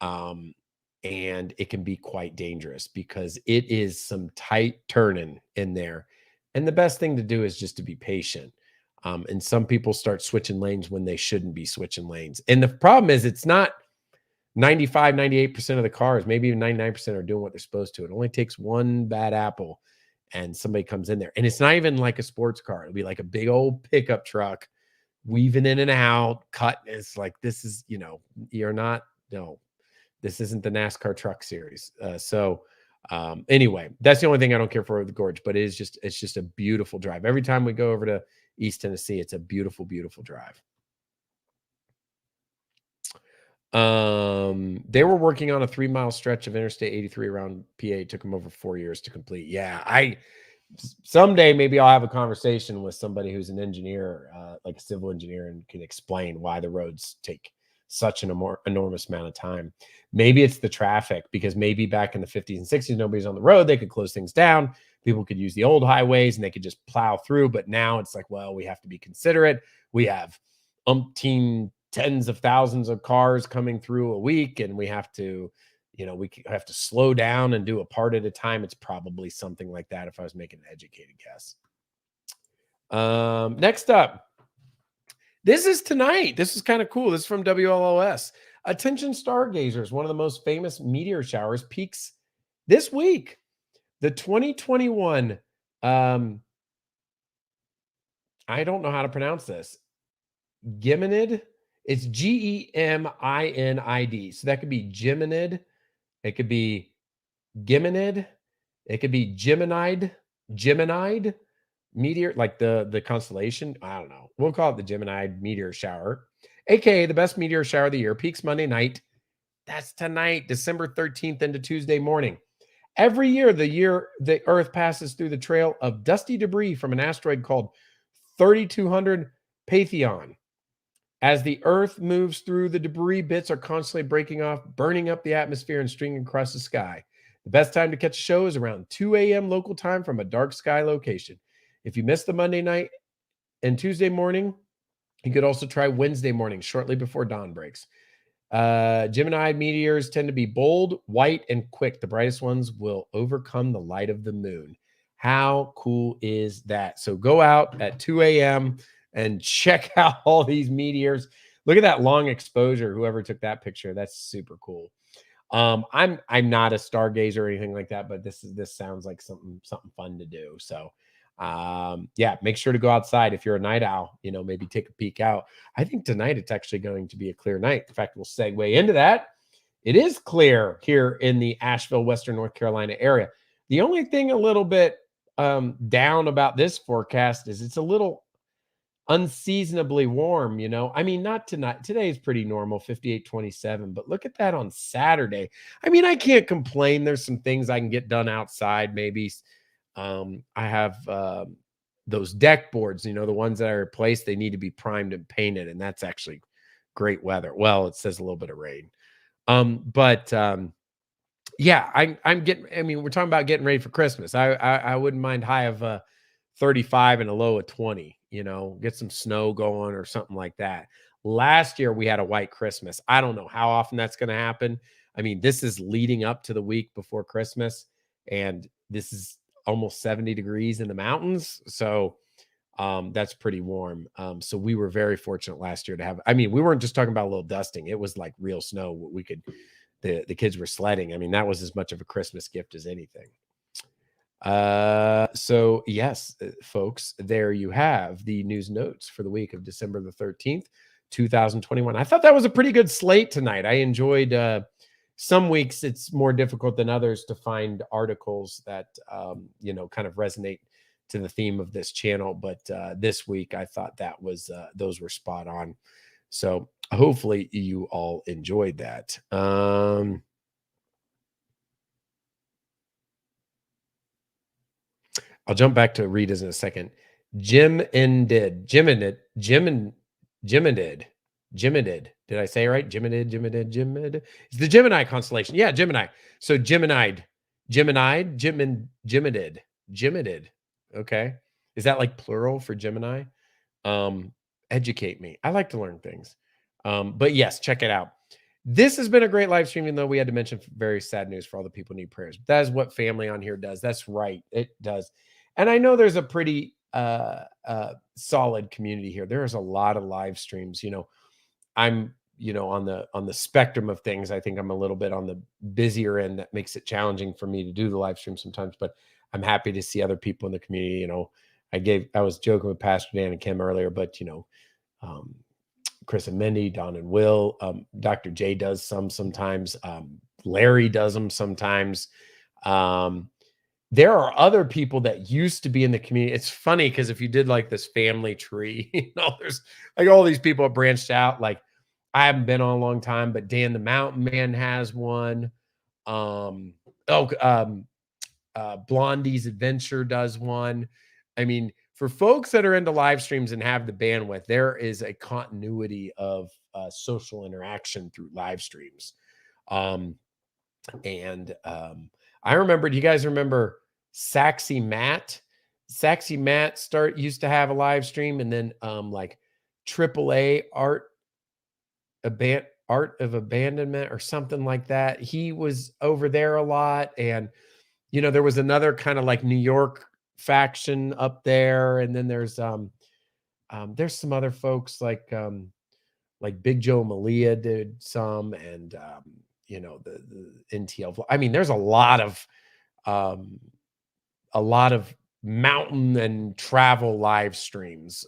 And it can be quite dangerous, because it is some tight turning in there. And the best thing to do is just to be patient. And some people start switching lanes when they shouldn't be switching lanes. And the problem is, it's not 95, 98% of the cars, maybe even 99% are doing what they're supposed to. It only takes one bad apple and somebody comes in there. And it's not even like a sports car. It'll be like a big old pickup truck weaving in and out, cutting. It's like, this is, this isn't the NASCAR truck series. Anyway, that's the only thing I don't care for the gorge, but it's just a beautiful drive. Every time we go over to East Tennessee, it's a beautiful, beautiful drive. They were working on a 3-mile stretch of Interstate 83 around PA. It took them over 4 years to complete. Yeah, someday maybe I'll have a conversation with somebody who's an engineer, like a civil engineer, and can explain why the roads take such an enormous amount of time. Maybe it's the traffic, because maybe back in the 50s and 60s, nobody's on the road. They could close things down. People could use the old highways and they could just plow through. But now it's like, well, we have to be considerate. We have umpteen tens of thousands of cars coming through a week, and we have to slow down and do a part at a time. It's probably something like that, if I was making an educated guess. Next up, this is tonight. This is kind of cool. This is from WLOS. Attention stargazers, one of the most famous meteor showers peaks this week. The 2021, I don't know how to pronounce this. Geminid. It's Geminid. So that could be Geminid. It could be Geminid. It could be Geminide meteor, like the constellation. I don't know. We'll call it the Geminide meteor shower, aka the best meteor shower of the year. Peaks Monday night. That's tonight, December 13th into Tuesday morning. Every year, the Earth passes through the trail of dusty debris from an asteroid called 3200 Pantheon. As the Earth moves through, the debris bits are constantly breaking off, burning up the atmosphere and stringing across the sky. The best time to catch a show is around 2 a.m. local time from a dark sky location. If you miss the Monday night and Tuesday morning, you could also try Wednesday morning, shortly before dawn breaks. Gemini meteors tend to be bold, white, and quick. The brightest ones will overcome the light of the moon. How cool is that? So go out at 2 a.m. and check out all these meteors. Look at that long exposure. Whoever took that picture, that's super cool. I'm not a stargazer or anything like that, but this sounds like something fun to do. So yeah, make sure to go outside. If you're a night owl, maybe take a peek out. I think tonight it's actually going to be a clear night. In fact, we'll segue into that. It is clear here in the Asheville, Western North Carolina area. The only thing a little bit down about this forecast is it's a little unseasonably warm, you know. I mean, not tonight. Today is pretty normal, 58, 27, but look at that on Saturday. I mean, I can't complain. There's some things I can get done outside. Maybe I have those deck boards, you know, the ones that I replaced, they need to be primed and painted, and that's actually great weather. Well, it says a little bit of rain. But yeah, I'm getting. I mean, we're talking about getting ready for Christmas. I wouldn't mind high of 35 and a low of 20. You know, get some snow going or something like that. Last year we had a white Christmas. I don't know how often that's going to happen. I mean, this is leading up to the week before Christmas, and this is almost 70 degrees in the mountains. So that's pretty warm. So we were very fortunate last year to have. I mean, we weren't just talking about a little dusting; it was like real snow. We could the kids were sledding. I mean, that was as much of a Christmas gift as anything. So yes, folks, there you have the news notes for the week of December the 13th, 2021. I thought that was a pretty good slate tonight. I enjoyed some weeks it's more difficult than others to find articles that you know, kind of resonate to the theme of this channel, but this week I thought that was those were spot on. So hopefully you all enjoyed that. I'll jump back to Rita's in a second. Jim and did. Jim and did. Jim and Jim and did. Jim and did. Did I say it right? Jim and did. Jim and did. Jim and it's the Gemini constellation. Yeah, Gemini. So Gemini. Gemini. Jim and Gemini. Gemini. Okay. Is that like plural for Gemini? Educate me. I like to learn things. But yes, check it out. This has been a great live stream, even though we had to mention very sad news for all the people who need prayers. That is what family on here does. That's right. It does. And I know there's a pretty solid community here. There's a lot of live streams. You know, I'm, you know, on the spectrum of things. I think I'm a little bit on the busier end. That makes it challenging for me to do the live stream sometimes, but I'm happy to see other people in the community. You know, I was joking with Pastor Dan and Kim earlier, but you know, Chris and Mindy, Don and Will, Dr. J does some sometimes. Larry does them sometimes. There are other people that used to be in the community. It's funny because if you did like this family tree, you know, there's like all these people that branched out. Like I haven't been on a long time, but Dan the Mountain Man has one. Blondie's Adventure does one. I mean, for folks that are into live streams and have the bandwidth, there is a continuity of social interaction through live streams. I remember, do you guys remember Saxy Matt? Saxy Matt used to have a live stream, and then like AAA Art of Abandonment or something like that. He was over there a lot. And you know, there was another kind of like New York faction up there, and then there's some other folks like Big Joe Malia did some, and you know, the NTL. I mean, there's a lot of mountain and travel live streams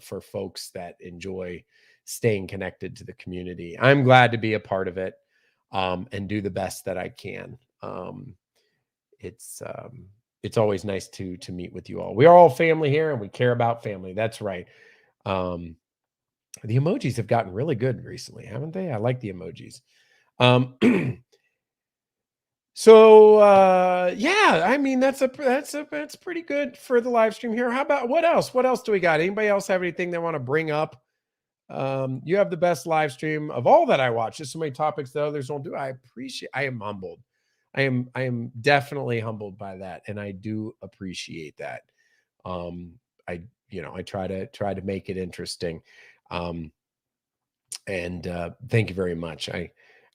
for folks that enjoy staying connected to the community. I'm glad to be a part of it and do the best that I can. It's always nice to meet with you all. We are all family here, and we care about family. That's right. The emojis have gotten really good recently, haven't they? I like the emojis. So yeah, I mean that's pretty good for the live stream here. How about what else? What else do we got? Anybody else have anything they want to bring up? You have the best live stream of all that I watch. There's so many topics that others don't do. I am humbled. I am definitely humbled by that, and I do appreciate that. I try to make it interesting. And thank you very much.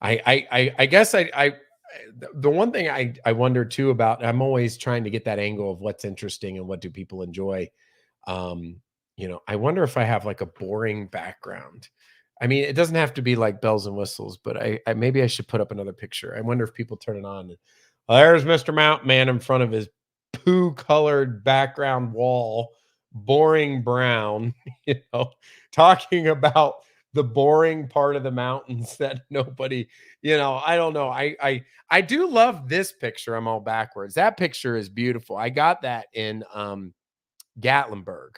I guess the one thing I wonder too about, I'm always trying to get that angle of what's interesting and what do people enjoy. I wonder if I have like a boring background. I mean, it doesn't have to be like bells and whistles, but I maybe I should put up another picture. I wonder if people turn it on. There's Mr. Mountain Man in front of his poo-colored background wall, boring brown, talking about the boring part of the mountains that nobody, I don't know. I do love this picture. I'm all backwards. That picture is beautiful. I got that in Gatlinburg.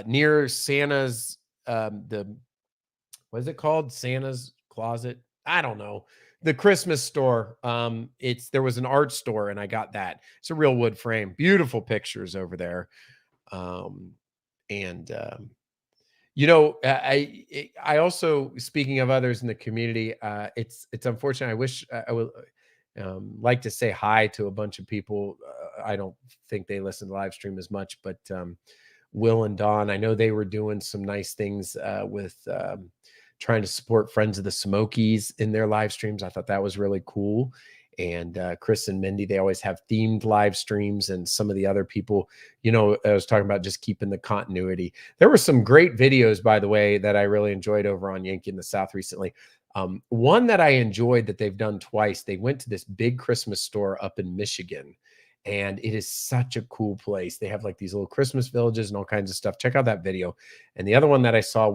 near Santa's, what is it called? Santa's Closet? I don't know. The Christmas store. There was an art store and I got that. It's a real wood frame. Beautiful pictures over there. Um, and I also, speaking of others in the community, it's unfortunate. I wish I would like to say hi to a bunch of people. I don't think they listen to live stream as much, but Will and Dawn, I know they were doing some nice things with trying to support Friends of the Smokies in their live streams. I thought that was really cool. And Chris and Mindy, they always have themed live streams, and some of the other people, I was talking about just keeping the continuity. There were some great videos, by the way, that I really enjoyed over on Yankee in the South recently. One that I enjoyed that they've done twice, they went to this big Christmas store up in Michigan, and it is such a cool place. They have like these little Christmas villages and all kinds of stuff. Check out that video. And the other one that I saw,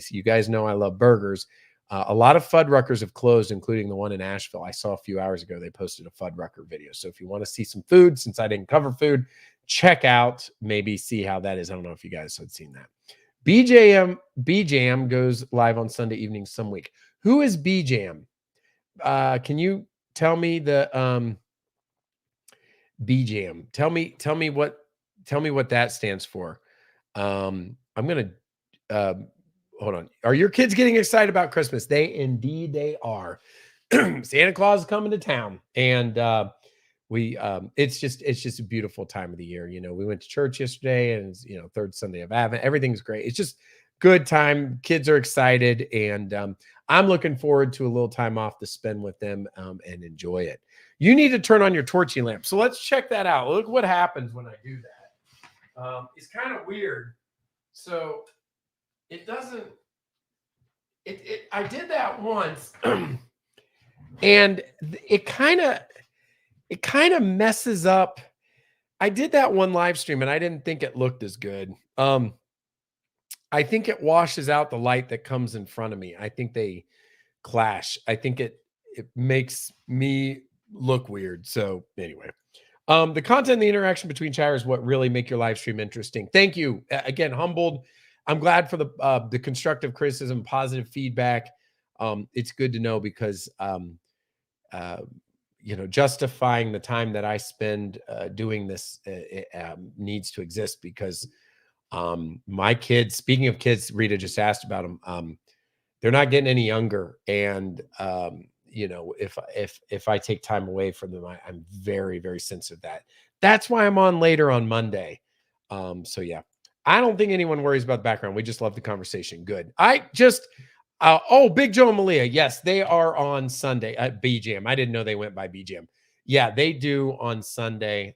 you guys know I love burgers. A lot of Fuddruckers have closed, including the one in Asheville. I saw a few hours ago, they posted a Fuddrucker video. So if you want to see some food, since I didn't cover food, check out, maybe see how that is. I don't know if you guys had seen that. BJam goes live on Sunday evening some week. Who is BJam? Can you tell me the BJam? Tell me what that stands for. I'm gonna hold on. Are your kids getting excited about Christmas? They are. Santa Claus is coming to town, and it's just a beautiful time of the year. We went to church yesterday, and it's, third Sunday of Advent. Everything's great. It's just good time. Kids are excited, and I'm looking forward to a little time off to spend with them and enjoy it. You need to turn on your torchy lamp. So let's check that out. Look what happens when I do that. It's kind of weird. So it doesn't. I did that once, and it kind of messes up. I did that one live stream, and I didn't think it looked as good. I think it washes out the light that comes in front of me. I think they clash. I think it makes me look weird. So anyway, the content and the interaction between chatters is what really make your live stream interesting. Thank you. Again, humbled. I'm glad for the constructive criticism, positive feedback. It's good to know because, justifying the time that I spend doing this needs to exist because my kids, speaking of kids, Rita just asked about them. They're not getting any younger. And, if I take time away from them, I'm very, very sensitive to that. That's why I'm on later on Monday. So yeah, I don't think anyone worries about the background. We just love the conversation. Good. Big Joe and Malia. Yes, they are on Sunday at BJam. I didn't know they went by BJam. Yeah, they do on Sunday.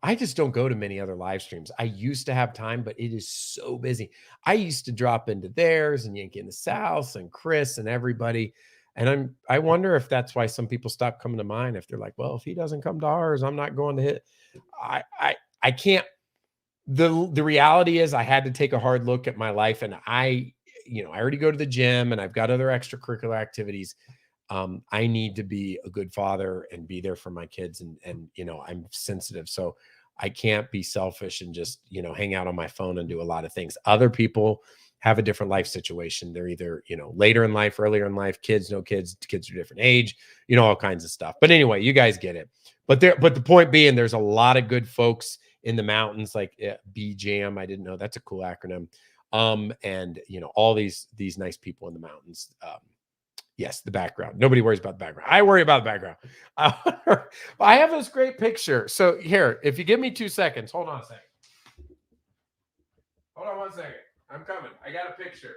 I just don't go to many other live streams. I used to have time, but it is so busy. I used to drop into theirs and Yankee in the South and Chris and everybody. And I wonder if that's why some people stop coming to mine. If they're like, well, if he doesn't come to ours, I'm not going to hit. I can't. The reality is I had to take a hard look at my life, and I already go to the gym and I've got other extracurricular activities. I need to be a good father and be there for my kids. And I'm sensitive. So I can't be selfish and just, hang out on my phone and do a lot of things. Other people have a different life situation. They're either, later in life, earlier in life, kids, no kids, kids are different age, all kinds of stuff. But anyway, you guys get it. But the point being, there's a lot of good folks in the mountains, like BJAM. I didn't know that's a cool acronym. And all these nice people in the mountains. Yes, the background. Nobody worries about the background. I worry about the background. I have this great picture. So here, if you give me 2 seconds, hold on a second. Hold on 1 second. I'm coming. I got a picture.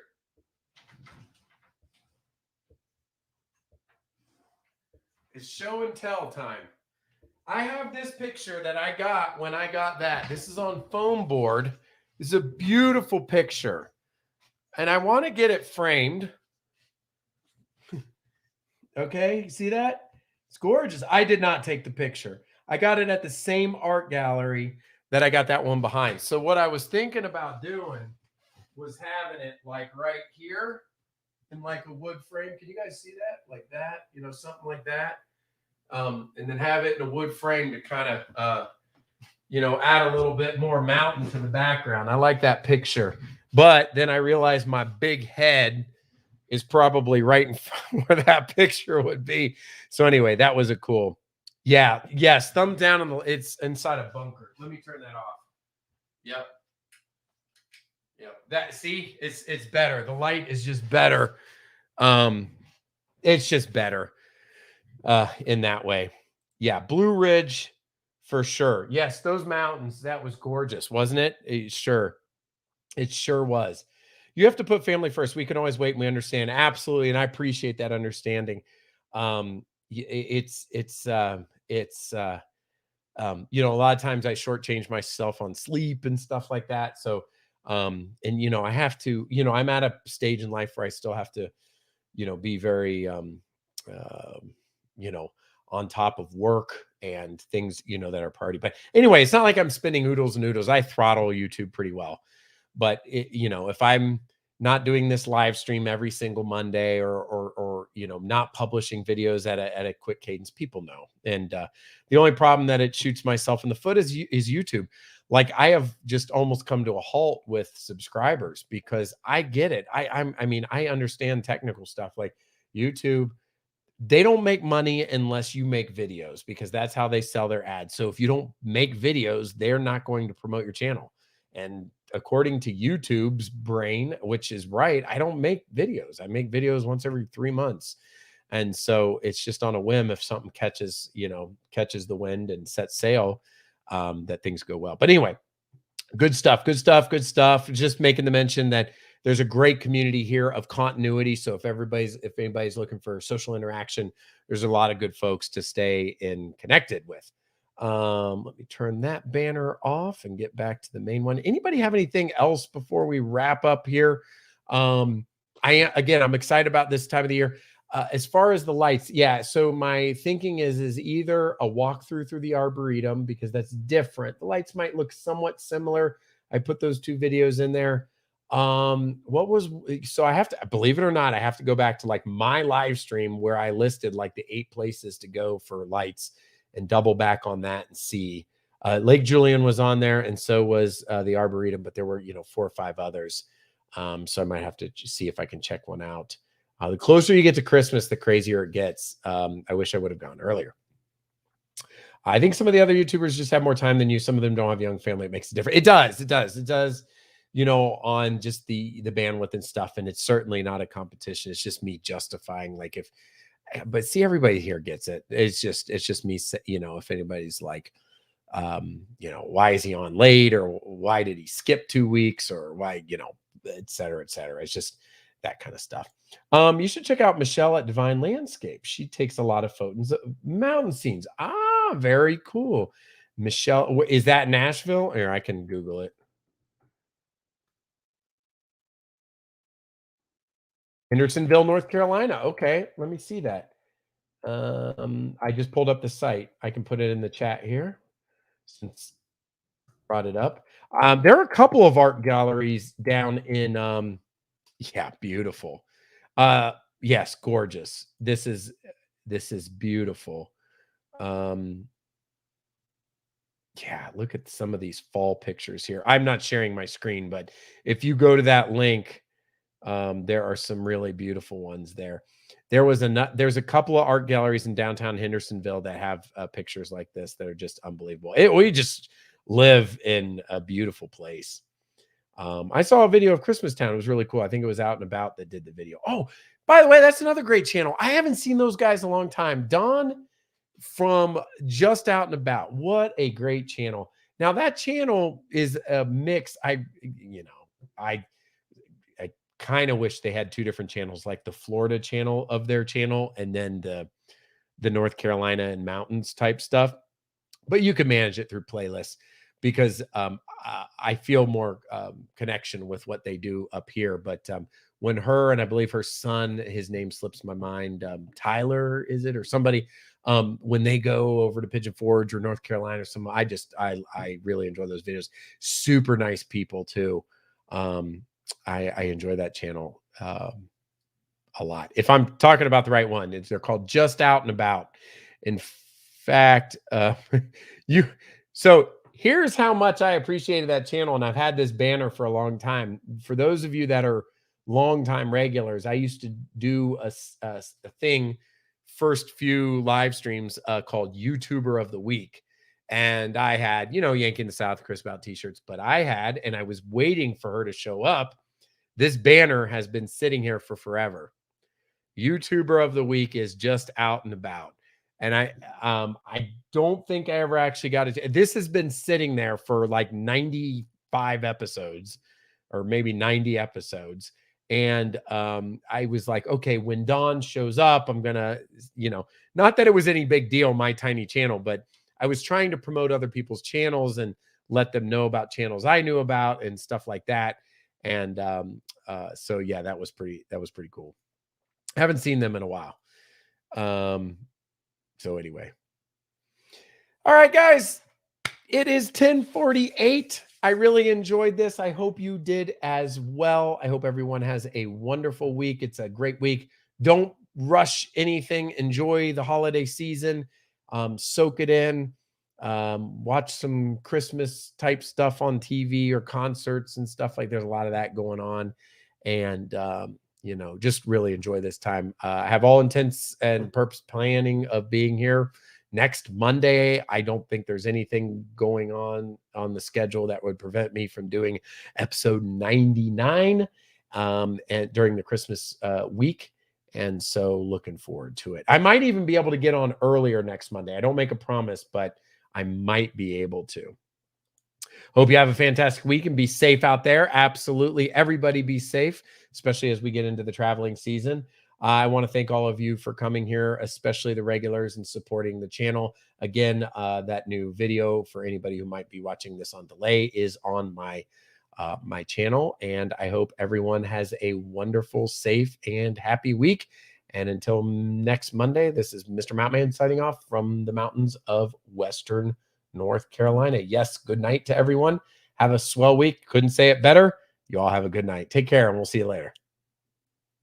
It's show and tell time. I have this picture that I got when I got that. This is on foam board. This is a beautiful picture. And I want to get it framed. Okay, see that? It's gorgeous. I did not take the picture. I got it at the same art gallery that I got that one behind. So what I was thinking about doing was having it like right here in like a wood frame. Can you guys see that? Like that, something like that. And then have it in a wood frame to kind of add a little bit more mountain to the background. I like that picture. But then I realized my big head is probably right in front where that picture would be. So anyway, that was a cool. Yeah, yes, thumbs down on the it's inside a bunker. Let me turn that off. Yep. Yep. That see, it's better. The light is just better. Um it's just better in that way. Yeah, Blue Ridge for sure. Yes, those mountains, that was gorgeous, wasn't it? Sure. It sure was. You have to put family first. We can always wait and we understand. Absolutely. And I appreciate that understanding. A lot of times I shortchange myself on sleep and stuff like that. So, I have to, I'm at a stage in life where I still have to, be very, uh, you know, on top of work and things, that are party. But anyway, it's not like I'm spinning oodles and oodles. I throttle YouTube pretty well. But if I'm not doing this live stream every single Monday or not publishing videos at a quick cadence, people know. And the only problem that it shoots myself in the foot is YouTube. Like I have just almost come to a halt with subscribers because I get it. I understand technical stuff like YouTube. They don't make money unless you make videos because that's how they sell their ads. So if you don't make videos, they're not going to promote your channel. And according to YouTube's brain, which is right, I don't make videos. I make videos once every 3 months. And so it's just on a whim if something catches the wind and sets sail, that things go well. But anyway, good stuff, good stuff, good stuff. Just making the mention that there's a great community here of continuity. So if anybody's looking for social interaction, there's a lot of good folks to stay in connected with. Let me turn that banner off and get back to the main one. Anybody have anything else before we wrap up here? I'm excited about this time of the year. As far as the lights, yeah. So my thinking is either a walkthrough through the Arboretum because that's different. The lights might look somewhat similar. I put those 2 videos in there. So I have to, believe it or not, I have to go back to like my live stream where I listed like the 8 places to go for lights and double back on that and see. Lake Julian was on there, and so was the Arboretum, but there were 4 or 5 others. So I might have to see if I can check one out. The closer you get to Christmas, the crazier it gets. I wish I would have gone earlier. I think some of the other YouTubers just have more time than you. Some of them don't have young family. It makes a difference. It does. On just the bandwidth and stuff. And it's certainly not a competition. It's just me justifying but see, everybody here gets it. It's just me, if anybody's like, why is he on late or why did he skip 2 weeks or why, et cetera, et cetera. It's just that kind of stuff. You should check out Michelle at Divine Landscape. She takes a lot of photos of mountain scenes. Very cool. Michelle, is that Nashville? Or I can Google it. Hendersonville, North Carolina. Okay, let me see that. I just pulled up the site. I can put it in the chat here since brought it up. There are a couple of art galleries down in yeah, beautiful. Yes, gorgeous. This is beautiful. Yeah, look at some of these fall pictures here. I'm not sharing my screen, but if you go to that link, there are some really beautiful ones there. There's a couple of art galleries in downtown Hendersonville that have pictures like this that are just unbelievable. We just live in a beautiful place. I saw a video of Christmastown. It was really cool. I think it was Out and About that did the video. Oh, by the way, that's another great channel. I haven't seen those guys in a long time. Don from Just Out and About. What a great channel. Now that channel is a mix. I kind of wish they had 2 different channels, like the Florida channel of their channel and then the North Carolina and mountains type stuff. But you can manage it through playlists because I feel more connection with what they do up here. But when her and I believe her son, his name slips my mind, Tyler, is it, or somebody, when they go over to Pigeon Forge or North Carolina or I really enjoy those videos. Super nice people too. I enjoy that channel a lot. If I'm talking about the right one, they're called Just Out and About. In fact, so Here's how much I appreciated that channel, and I've had this banner for a long time. For those of you that are longtime regulars, I used to do a thing, first few live streams called YouTuber of the Week. And I had, Yankee in the South, Chris Bout t-shirts, but I had, and I was waiting for her to show up. This banner has been sitting here for forever. YouTuber of the Week is just out and about. And I don't think I ever actually got it. This has been sitting there for like 95 episodes or maybe 90 episodes. And I was like, okay, when Dawn shows up, I'm going to, not that it was any big deal, my tiny channel, but I was trying to promote other people's channels and let them know about channels I knew about and stuff like that. And so, yeah, that was pretty cool. I haven't seen them in a while. So anyway. All right, guys, it is 10:48. I really enjoyed this. I hope you did as well. I hope everyone has a wonderful week. It's a great week. Don't rush anything. Enjoy the holiday season. Soak it in. Watch some Christmas type stuff on TV or concerts and stuff like there's a lot of that going on. And, just really enjoy this time. I have all intents and purpose planning of being here next Monday. I don't think there's anything going on the schedule that would prevent me from doing episode 99 and during the Christmas week. And so looking forward to it. I might even be able to get on earlier next Monday. I don't make a promise, but I might be able to. Hope you have a fantastic week and be safe out there. Absolutely. Everybody be safe, especially as we get into the traveling season. I want to thank all of you for coming here, especially the regulars, and supporting the channel. Again, that new video for anybody who might be watching this on delay is on my my channel. And I hope everyone has a wonderful, safe, and happy week. And until next Monday, this is Mr. Mountain signing off from the mountains of Western North Carolina. Yes, good night to everyone. Have a swell week. Couldn't say it better. You all have a good night. Take care, and we'll see you later.